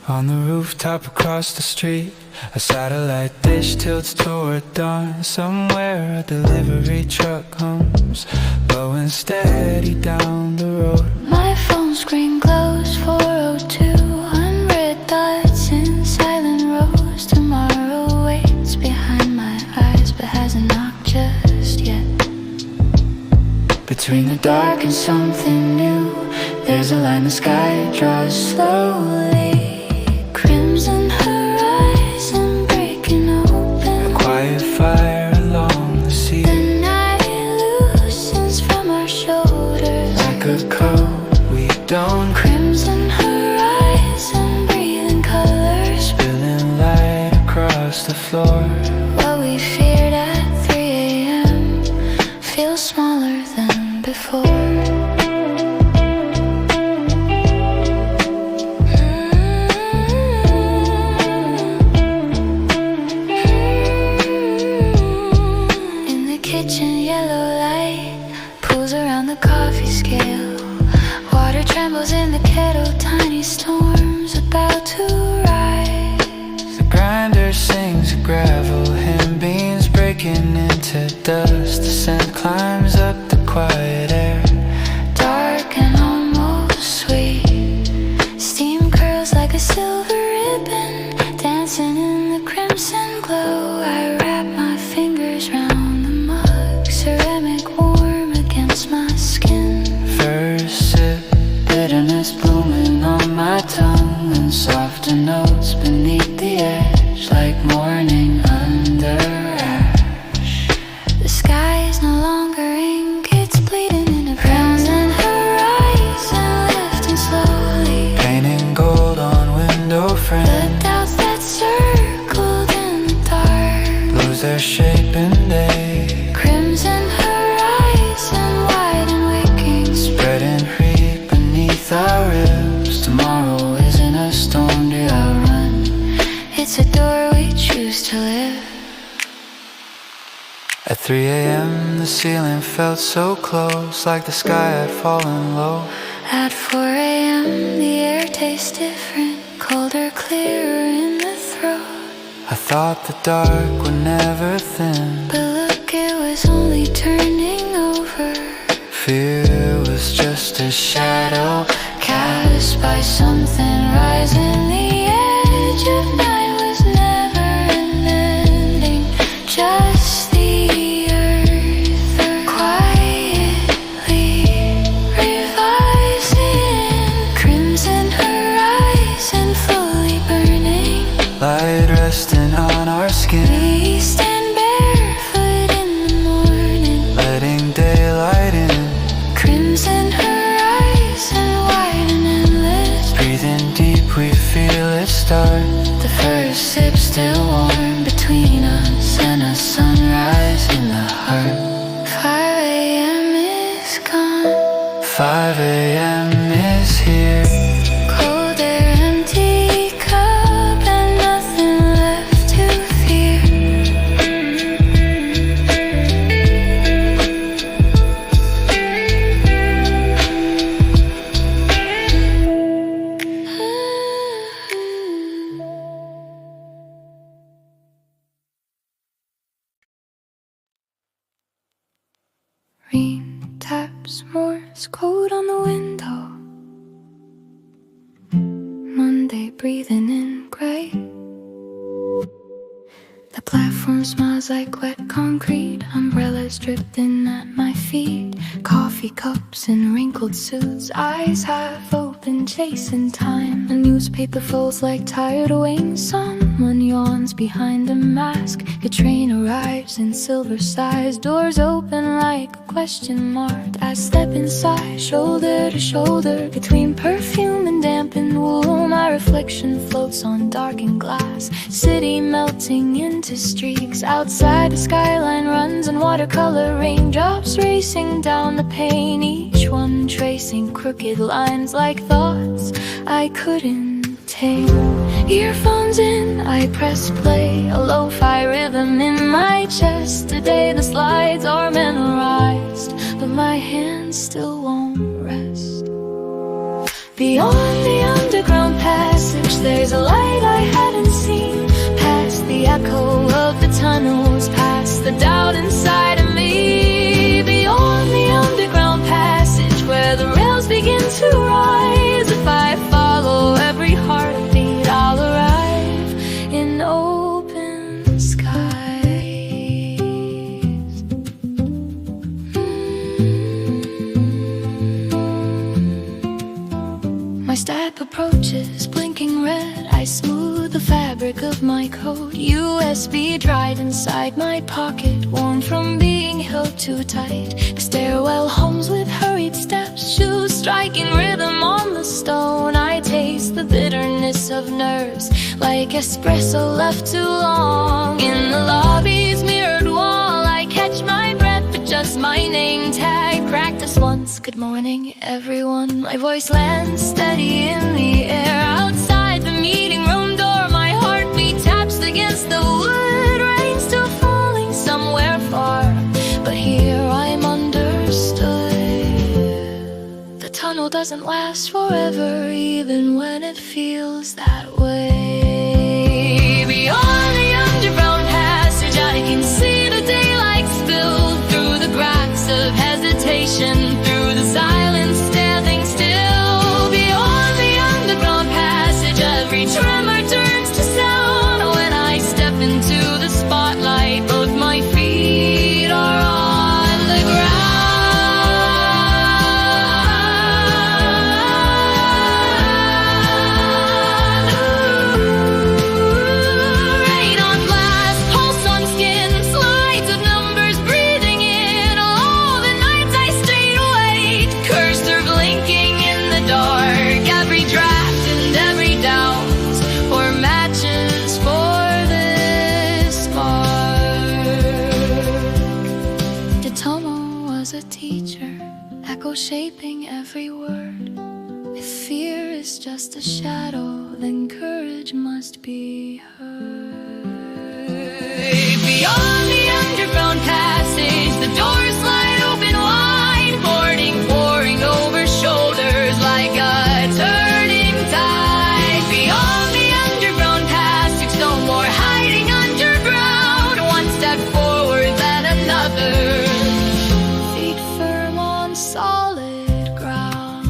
On the rooftop across the street, a satellite dish tilts toward dawn. Somewhere a delivery truck hums, low and steady down the road. My phone screen glows 402, unread thoughts in silent rows. Tomorrow waits behind my eyes, but hasn't knocked just yet. Between the dark and something new, there's a line the sky draws slowly. Crimson horizon breaking open, A quiet fire along the sea, the night loosens from our shoulders like a code we don't Crimson horizon, breathing colors, spilling light across the floor. what we feared at 3 a.m. feels smaller than before. Kitchen yellow light pulls around the coffee scale. Water trembles in the kettle, tiny storms about to rise. The grinder sings a gravel hymn, beans breaking into dust. The scent climbs up the quiet air, Dark and almost sweet. Steam curls like a silver ribbon, dancing in the crimson glow. I wrap my fingers round the mug, ceramic warm against my skin. first sip, bitterness blooming on my tongue, and softer notes beneath the edge, like 3 a.m. the ceiling felt so close, like the sky had fallen low. At 4 a.m. the air tastes different, colder, clearer in the throat. I thought the dark would never thin, but look, it was only turning over. Fear was just a shadow Cast by something rising. The edge of night was never ending. Just the earth quietly revising. Crimson horizon fully burning. light resting on our skin. We stand barefoot in the morning, letting daylight in. Crimson horizon wide and endless. Breathing deep, we feel it start. The first sip still warm between us and a sunrise in the heart. 5 a.m. is gone. 5 a.m. is here. Cold air, empty cup, and nothing left to fear. Rain taps Morse code on the window. Monday breathing in gray. The platform smells like wet concrete. Umbrellas dripped in at my feet. Coffee cups and wrinkled suits. Eyes half open, chasing time. A newspaper folds like tired wings. Someone yawns behind a mask. The train arrives in silver size. Doors open like a question mark. I step inside, shoulder to shoulder. Between perfume and dampened wool, my reflection floats on darkened glass. City melting into streaks. Outside the skyline runs in watercolor. Raindrops racing down the pane, each one tracing crooked lines like thoughts I couldn't take. Earphones in, I press play. A lo-fi rhythm in my chest. Today the slides are memorized, but my hands still won't rest. Beyond the underground passage, there's a light I hadn't seen. Past the echo of the tunnels, past the doubt inside of me. Beyond the underground passage, where the rails begin to rise. If I follow every heartbeat, I'll arrive in open skies. My step approaches, blinking red. I smooth the fabric of my coat. USB dried inside my pocket, worn from being held too tight. The stairwell hums with hurried steps, shoes striking rhythm on the stone. I taste the bitterness of nerves, like espresso left too long. In the lobby's mirrored wall, I catch my breath, but just my name tag. Practice once, good morning everyone. My voice lands steady in the air. Outside the meeting room door, my heartbeat taps against the wood. Rain still falling somewhere far, but here I'm understood. The tunnel doesn't last forever, even when it feels that way. Beyond the underground passage, I can see the daylight spilled through the cracks of hesitation, through the silence standing still. Beyond the underground passage, every tremor turns to sound. When I step into the spotlight, both my feet are on the ground. Rain on glass, pulse on skin, slides of numbers breathing in. All the nights I stayed awake, cursor blinking in the dark. Every draft and every doubt were matches for this spark. The tunnel was a teacher, echo shaping every word. If fear is just a shadow, then courage must be heard. Beyond the underground passage, The doors slide open wide, morning pouring over shoulders like a turning tide. Beyond the underground passage, no more hiding underground. One step forward, then another. Feet firm on solid ground.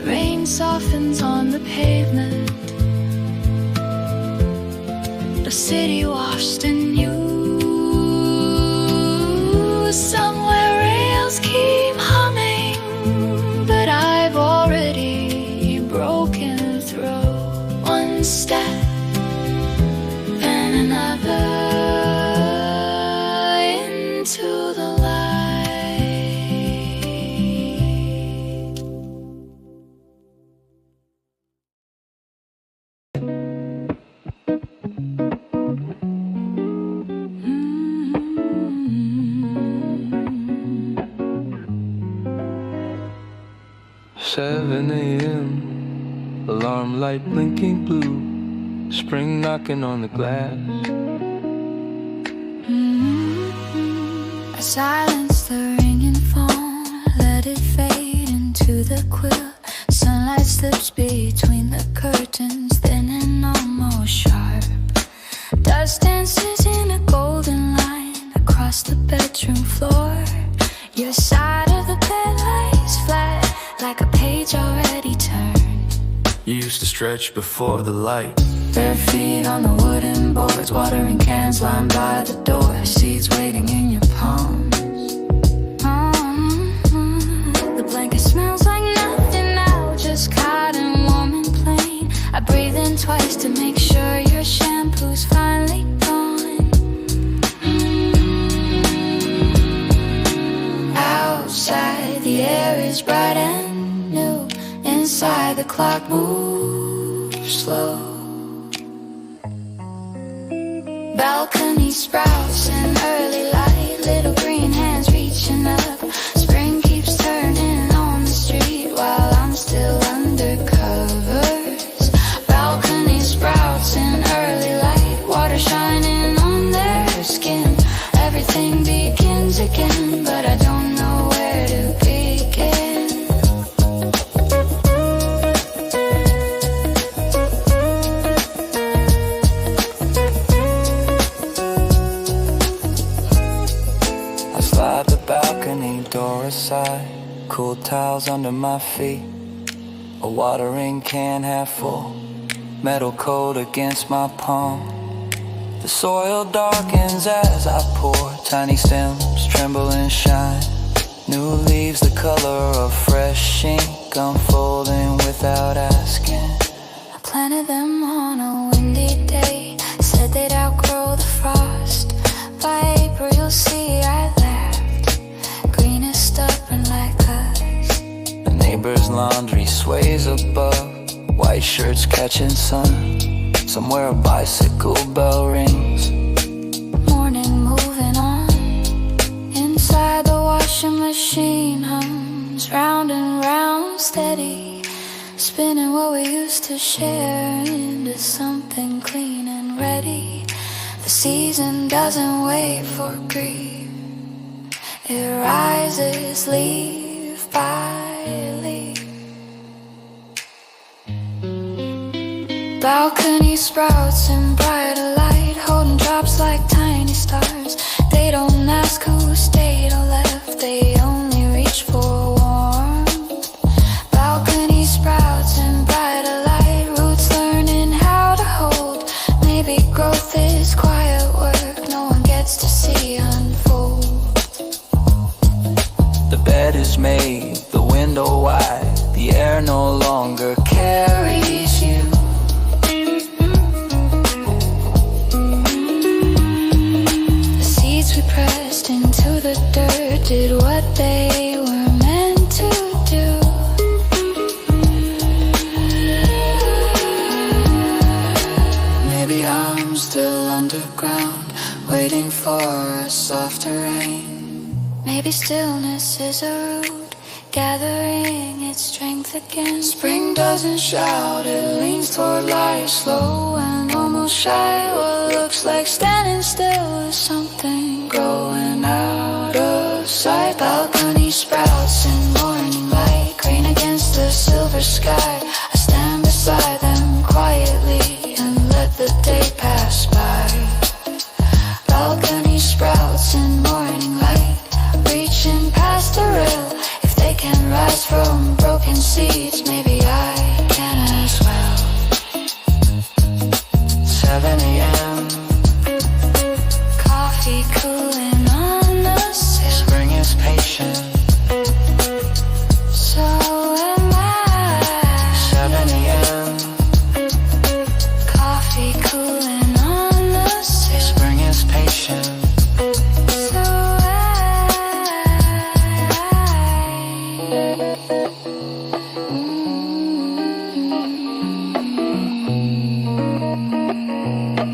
Rain softens on the pavement. The city washed in you. Somewhere rails keep humming, but I've already broken through. One step and another into the light. 7 a.m. Alarm light blinking blue. Spring knocking on the glass. I silence the ringing phone, let it fade into the quill. Sunlight slips between the curtains, thin and almost sharp. Dust dances in a golden line across the bedroom floor. Your side of the bed lies flat, like a page already turned. You used to stretch before the light. Bare feet on the wooden boards, watering cans lined by the door. Seeds waiting in your palms. The blanket smells like nothing now, just cotton, warm and plain. I breathe in twice to make sure your shampoo's finally gone. Outside the air is bright and new. Inside the clock moves slow. Balcony sprouts in early light, little green hands reaching up. Spring keeps turning on the street while I'm still under covers. Balcony sprouts in early light, water shining on their skin. Everything begins again, but I don't know where to begin. Slide the balcony door aside, cool towels under my feet, a watering can half full, metal coat against my palm. The soil darkens as I pour, tiny stems tremble and shine. New leaves the color of fresh ink, unfolding without asking. I planted them on a windy day, said they'd outgrow the frost. By April you'll see I laughed, green is stubborn like us. The neighbor's laundry sways above, white shirts catching sun. Somewhere a bicycle bell rings. Morning moving on, inside the washing machine hums, round and round steady, spinning what we used to share into something clean and ready. The season doesn't wait for grief, it rises leaf by leaf. Balcony sprouts in brighter light, holding drops like tiny stars. They don't ask who stayed or left, they only reach for warmth. Balcony sprouts in brighter light, roots learning how to hold. Maybe growth is quiet work no one gets to see unfold. The bed is made, the window wide, the air no longer carries you. We pressed into the dirt, did what they were meant to do. Maybe I'm still underground, waiting for a softer rain. Maybe stillness is a root, gathering its strength again. Spring doesn't shout, it leans toward life, slow and almost shy. What looks like standing still is something growing. side balcony sprouts in morning light, green against the silver sky. I stand beside them quietly and let the day pass by. Balcony sprouts in morning light, reaching past the rail. If they can rise from broken seeds, maybe I can as well. 7 a.m. Coffee cooling on the sill. Spring is patient. So am I. 7 a.m. Coffee cooling on the sill. Spring is patient. So am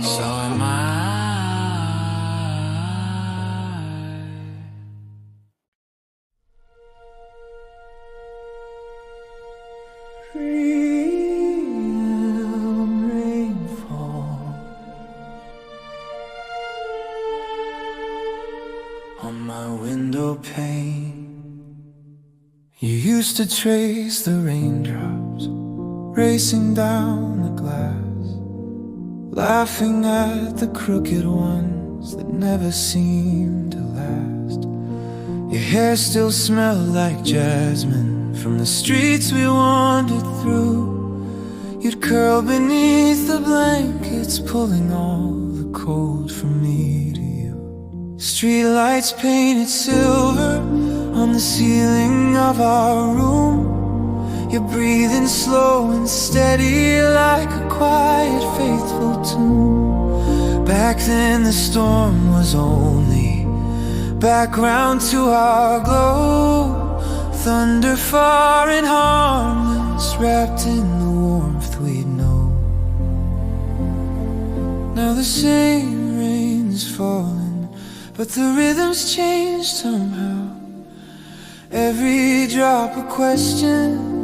So am I. AM Rainfall on my window pane. You used to trace the raindrops racing down the glass, laughing at the crooked ones that never seemed to last. Your hair still smelled like jasmine from the streets we wandered through. You'd curl beneath the blankets, pulling all the cold from me to you. Streetlights painted silver on the ceiling of our room. You're breathing slow and steady like a quiet, faithful tune. Back then the storm was only background to our glow. Thunder far and harmless, wrapped in the warmth we'd know. Now the same rain's falling, but the rhythm's changed somehow. Every drop a question,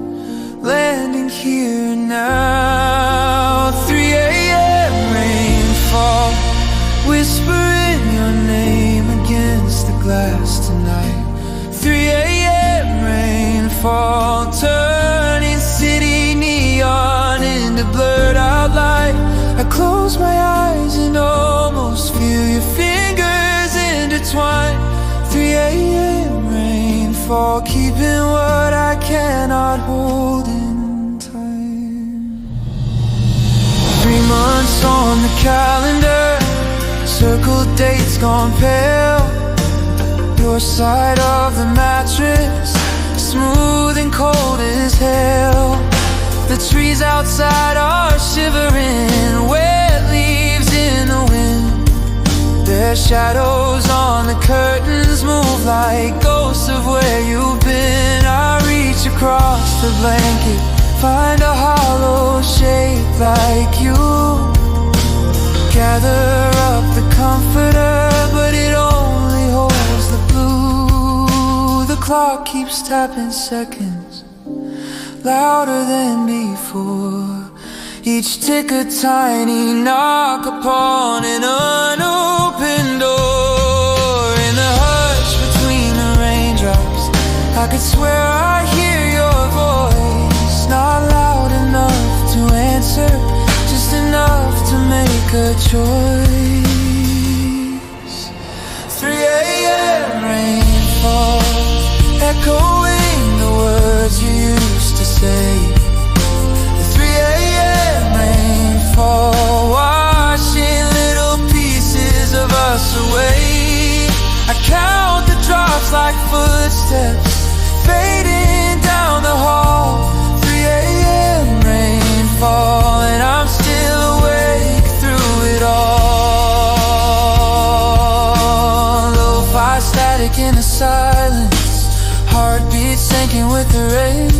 landing here now. 3 a.m. rainfall, whispering your name against the glass tonight. 3 a.m. rainfall, turning city neon into blurred out light. I close my eyes and almost feel your fingers intertwine. 3 a.m. rainfall, keeping what I cannot hold in time. 3 months on the calendar, circled dates gone pale. Your side of the mattress, smooth and cold as hell. The trees outside are shivering, wet leaves in the wind. Their shadows on the curtains move like ghosts of where you've been. I reach across the blanket, find a hollow shape like you. Gather up the comforter, but it only holds the blue. The clock keeps tapping seconds, louder than before. Each tick a tiny knock upon an unopened door. In the hush between the raindrops, I could swear I hear your voice. Not loud enough to answer, just enough to make a choice. 3 a.m. rainfall, echoing the words you used to say. 3 a.m. rainfall, washing little pieces of us away. I count the drops like footsteps fading down the hall. 3 a.m. rainfall, and I'm still awake through it all. Lo-fi static in the silence, heartbeat sinking with the rain.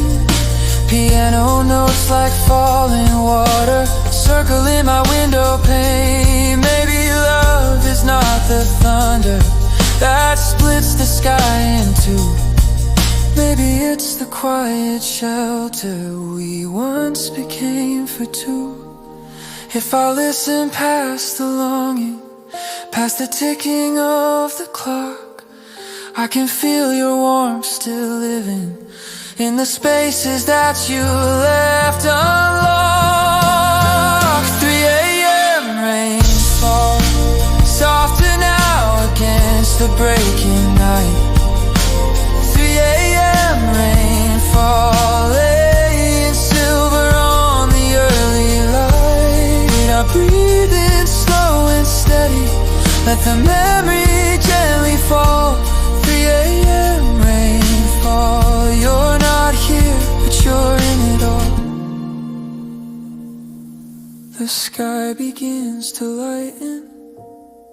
Piano notes like falling water, circling my window pane. Maybe love is not the thunder that splits the sky in two. Maybe it's the quiet shelter we once became for two. If I listen past the longing, past the ticking of the clock, I can feel your warmth still living in the spaces that you left unlocked. 3 a.m. rainfall, softer now against the breaking night. 3 a.m. rainfall, laying silver on the early light. I breathe in slow and steady, let the memory gently fall. 3 a.m. rainfall, you're not here, but you're in it all. The sky begins to lighten,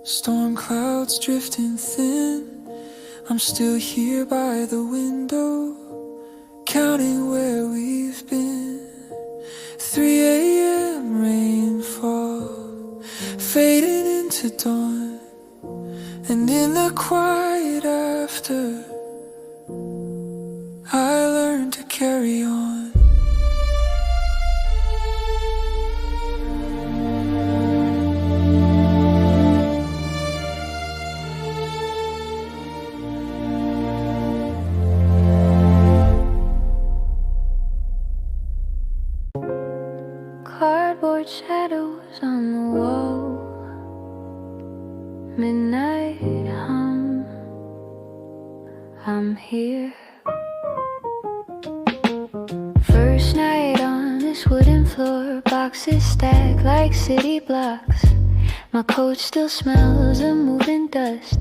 storm clouds drifting thin. I'm still here by the window, counting where we've been. 3 a.m. rainfall, fading into dawn. And in the quiet after, I learned to carry on. Cardboard shadows on the wall, midnight hum, I'm here. First night on this wooden floor, boxes stacked like city blocks. My coat still smells of moving dust.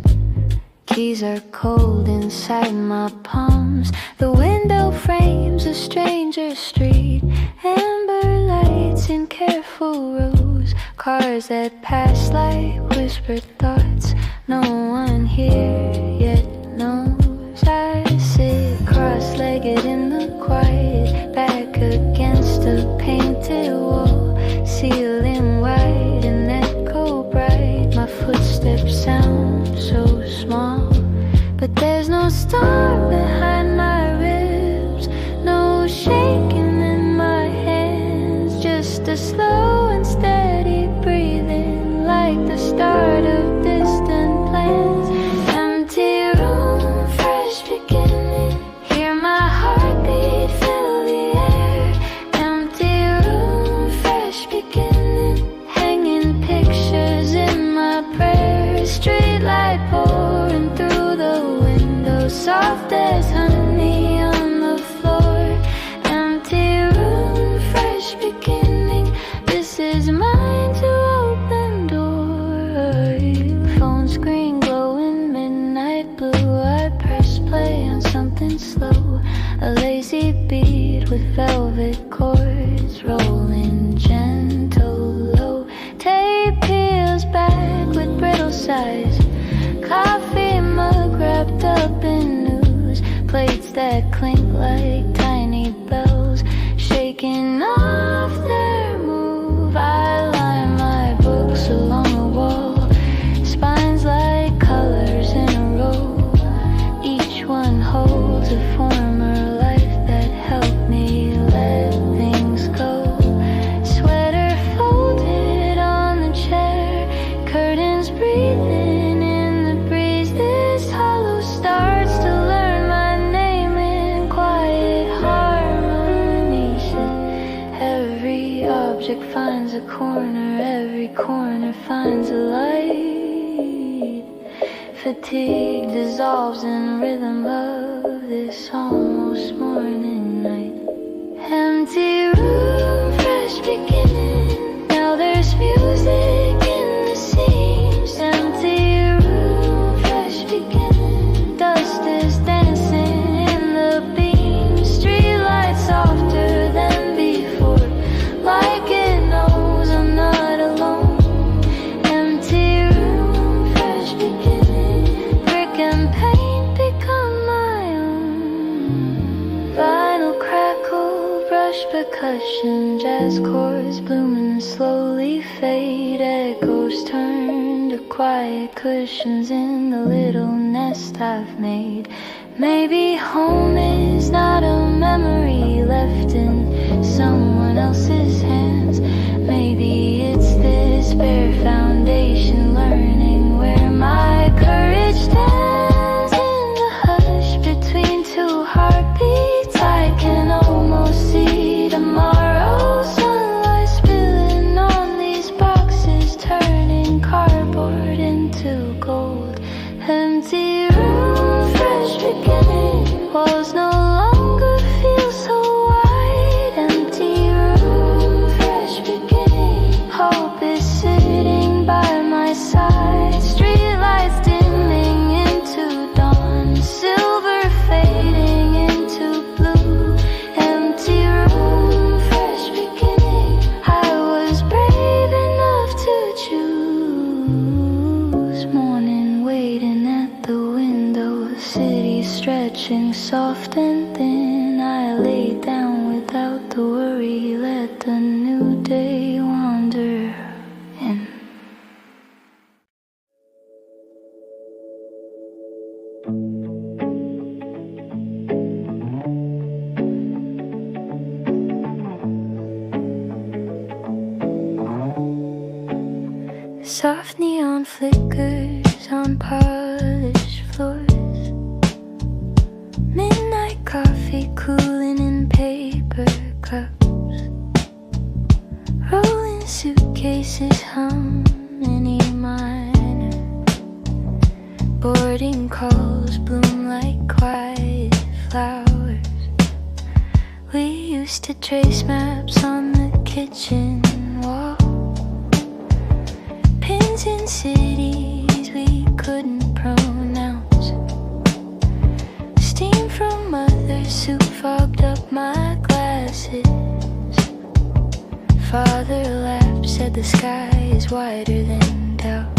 Keys are cold inside my palms. The window frames a stranger street, amber lights in careful rows, cars that pass like whispered thoughts. No one here yet knows. I sit cross-legged in the quiet, back against a painted wall, ceiling white and echo bright. My footsteps sound so small, but there's no storm behind my ribs, no shaking in my hands, just a slow and steady breathing, like the start of distant plans. Empty room, fresh beginning, hear my heartbeat fill the air. Empty room, fresh beginning, hanging pictures in my prayers. Street light pouring through the window, soft as honey on the floor. Empty room, fresh beginning, this is mine to open door. Phone screen glowing midnight blue, I press play on something slow, a lazy beat with velvet chords rolling gentle low. Tape peels back with brittle sighs, coffee mug wrapped up in news, plates that clink like tiny bells, shaking off their move. I line my books along the wall, spines like colors in a row. Each one holds a former life that helped me let things go. Sweater folded on the chair, curtains breathing in the breeze. This hollow starts to learn my name in quiet harmony. Every object finds a corner, every corner finds a light. Fatigue dissolves in rhythm of this almost morning night. Empty room, fresh beginning, now there's music in the seams. Empty room, fresh beginning, dust is dancing in the beams. Street lights softer than before, like it knows I'm not alone. Empty room, fresh beginning, brick and paint become my own. Vinyl crackle, brush percussion, jazz chords blooming slowly fade. Echoes turn to quiet cushions in the little nest I've made. Maybe home is not a memory left in someone else's hands. Maybe it's this bare foundation, learning where my courage stands in the morning soft and thin, I lay down without the worry, let the new day wander in. Soft neon flickers on polished floors, midnight coffee cooling in paper cups, rolling suitcases hum any minor, boarding calls bloom like quiet flowers. We used to trace maps on the kitchen wall, pins in cities we couldn't pronounce, steam from mother's soup fogged up my glasses. Father laughed, said the sky is wider than doubt.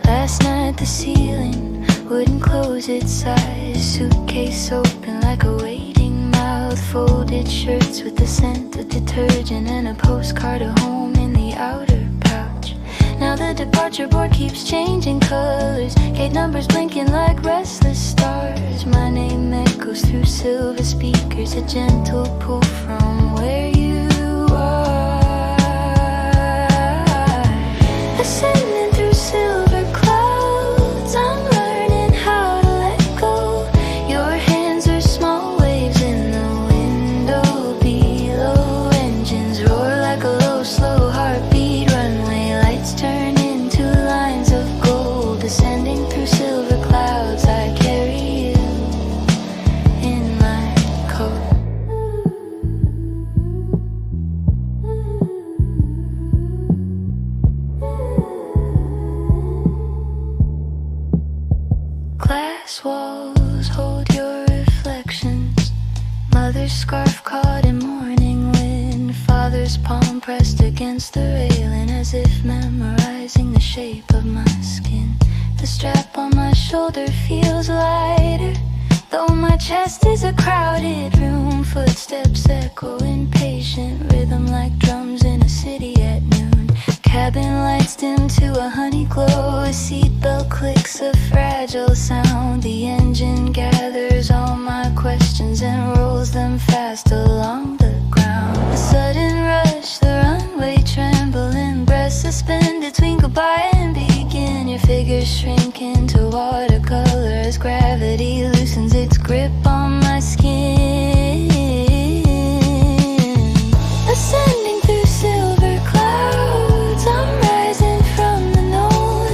Last night the ceiling wouldn't close its size, suitcase open like a waiting mouth, folded shirts with the scent of detergent, and a postcard of home in the outer pouch. Now the departure board keeps changing colors, gate numbers blinking like restless stars. My name echoes through silver speakers, a gentle pull from where you are. Ascending through silver clouds, I'm learning how to let go. Your hands are small waves in the window below. Engines roar like a low, slow heartbeat. Runway lights turn into lines of gold. Ascending through silver clouds, I carry you in my coat. Glass walls hold your reflections, mother's scarf caught in morning wind, father's palm pressed against the railing as if memorizing the shape of my skin. The strap on my shoulder feels lighter, though my chest is a crowded room. Footsteps echo impatient rhythm like drums in a city at noon. Cabin lights dim to a honey glow, a seatbelt clicks a fragile sound. The engine gathers all my questions and rolls them fast along the ground. A sudden rush, the runway trembling, breath suspended between goodbye and begin. Your figure shrink into watercolor as gravity loosens its grip on my skin. Ascending through silver clouds, I'm rising from the known.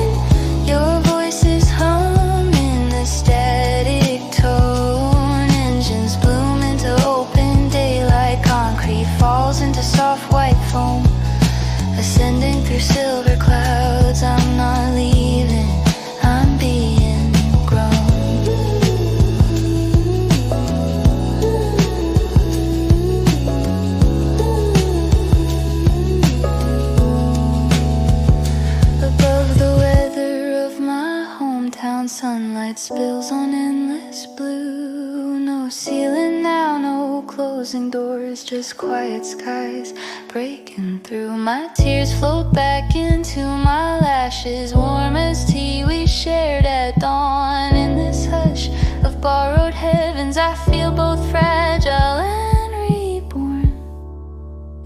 Your voice is humming the static tone. Engines bloom into open daylight, concrete falls into soft white foam. Ascending through silver clouds, I'm not leaving, I'm being grown. Above the weather of my hometown, sunlight spills on endless blue. No ceiling now, no closing doors, just quiet skies breaking through. My tears float back into my lashes, warm as tea we shared at dawn. In this hush of borrowed heavens, I feel both fragile and reborn.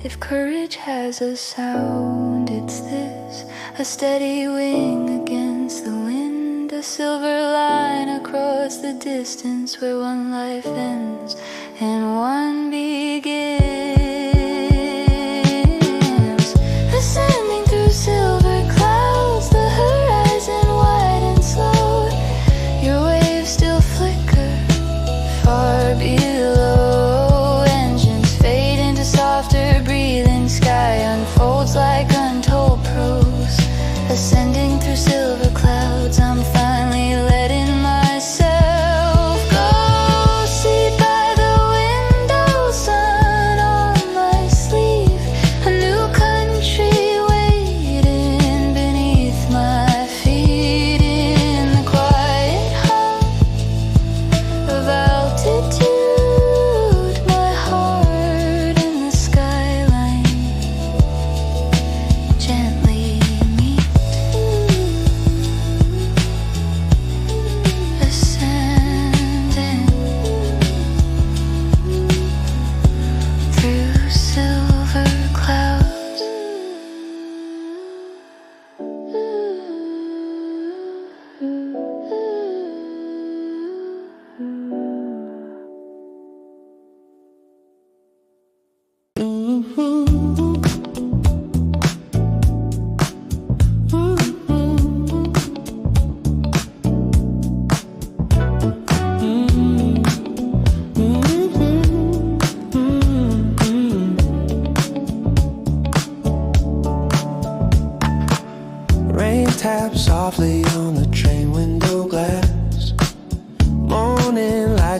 If courage has a sound, it's this, a steady wing against the wind, a silver line across the distance where one life ends and one begins. Ascending through silver clouds, the horizon wide and slow. Your waves still flicker far below. Engines fade into softer breathing, sky unfolds like untold prose. Ascending through silver clouds, I'm finally letting myself go. Sit by the window, sun on my sleeve. A new country waiting beneath my feet. In the quiet hum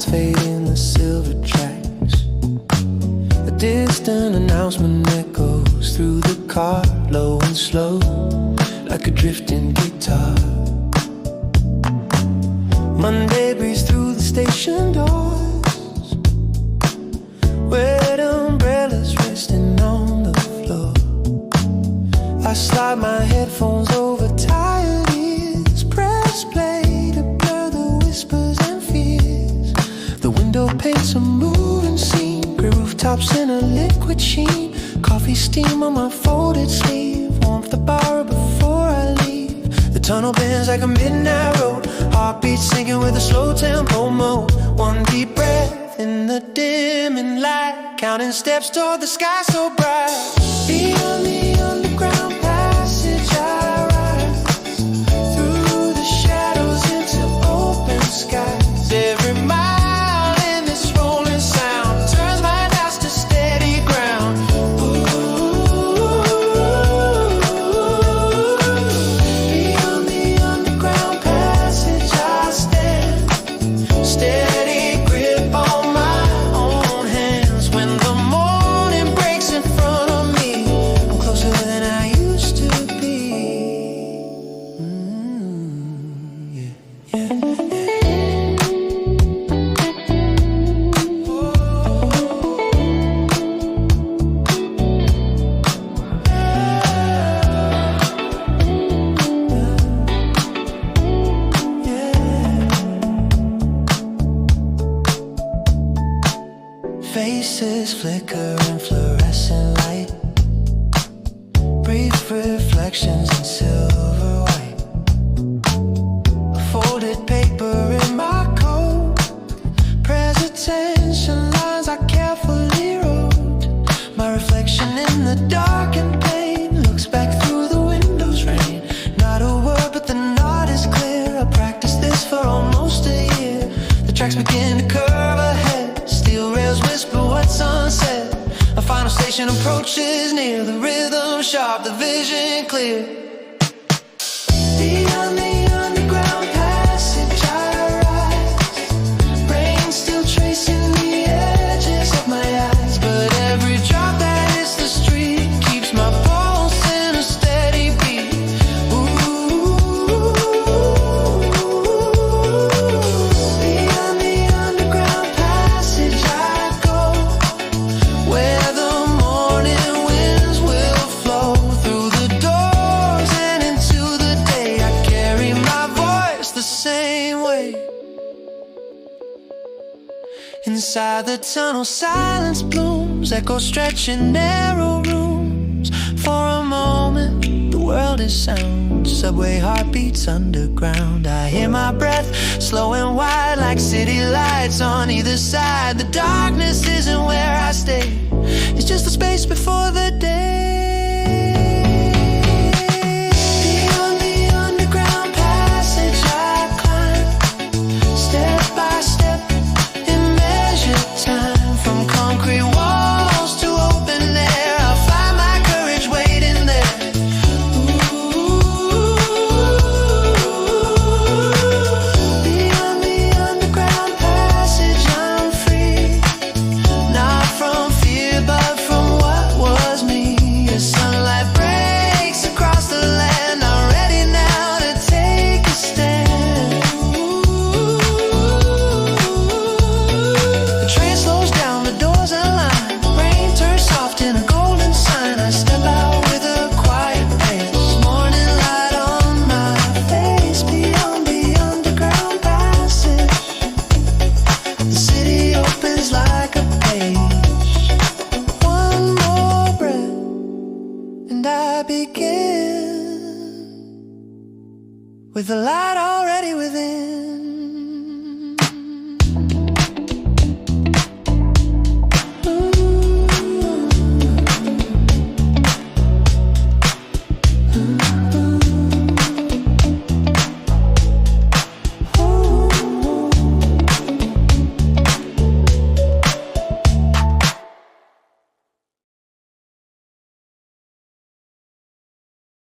lights fade in the silver tracks. A distant announcement echoes through the car, low and slow, like a drifting guitar. Monday breeze through the station doors, wet umbrellas resting on the floor. I slide my headphones over tired ears, press play to blur the whispers and fears. The window paints a moving scene, grey rooftops in a liquid sheen, coffee steam on my folded sleeve, warmth the bar before I leave. The tunnel bends like a midnight road, heartbeat sinking with a slow tempo mode. One deep breath in the dimming light, counting steps toward the sky so bright. Beyond the underground passage I rise, through the shadows into open skies. Every mile in this rolling sound turns my doubts to steady ground. Beyond the underground passage I stand, steady grip on my own hands. When the morning breaks in front of me, I'm closer than I used to be. Yeah, yeah, yeah. Faces flicker in fluorescent light, brief reflections in silver white. A folded paper in my coat, presentation lines I carefully wrote. My reflection in the dark and pain looks back through the window's rain. Not a word, but the knot is clear. I practiced this for almost a year. The tracks begin to curve ahead, steel rails whisper what's unsaid. A final station approaches near, the rhythm sharp, the vision clear. Beyond the underground passage I rise, rain still tracing the edges of my eyes. But every drop that hits the street keeps my pulse in a steady beat. Beyond the underground passage I go, where the morning winds will flow through the doors and into the day. I carry my voice the same way. Inside the tunnel silence blooms, echoes stretching narrow rooms. For a moment the world is sound, subway heartbeats underground. I hear my breath slow and wide like city lights on either side. The darkness isn't where I stay, it's just the space before the day. Beyond the underground passage I climb, step by step in measured time. From concrete walls to open air, I'll find my courage waiting there. Beyond the underground passage I'm free, not from fear but from what was me. As sunlight breaks across the land, I'm ready now to take a stand. The train slows down, the doors align, rain turns soft in a golden sign. I step out with a quiet pace, morning light on my face. Beyond the underground passage, the city opens like a page. One more breath and I begin, with the light already within.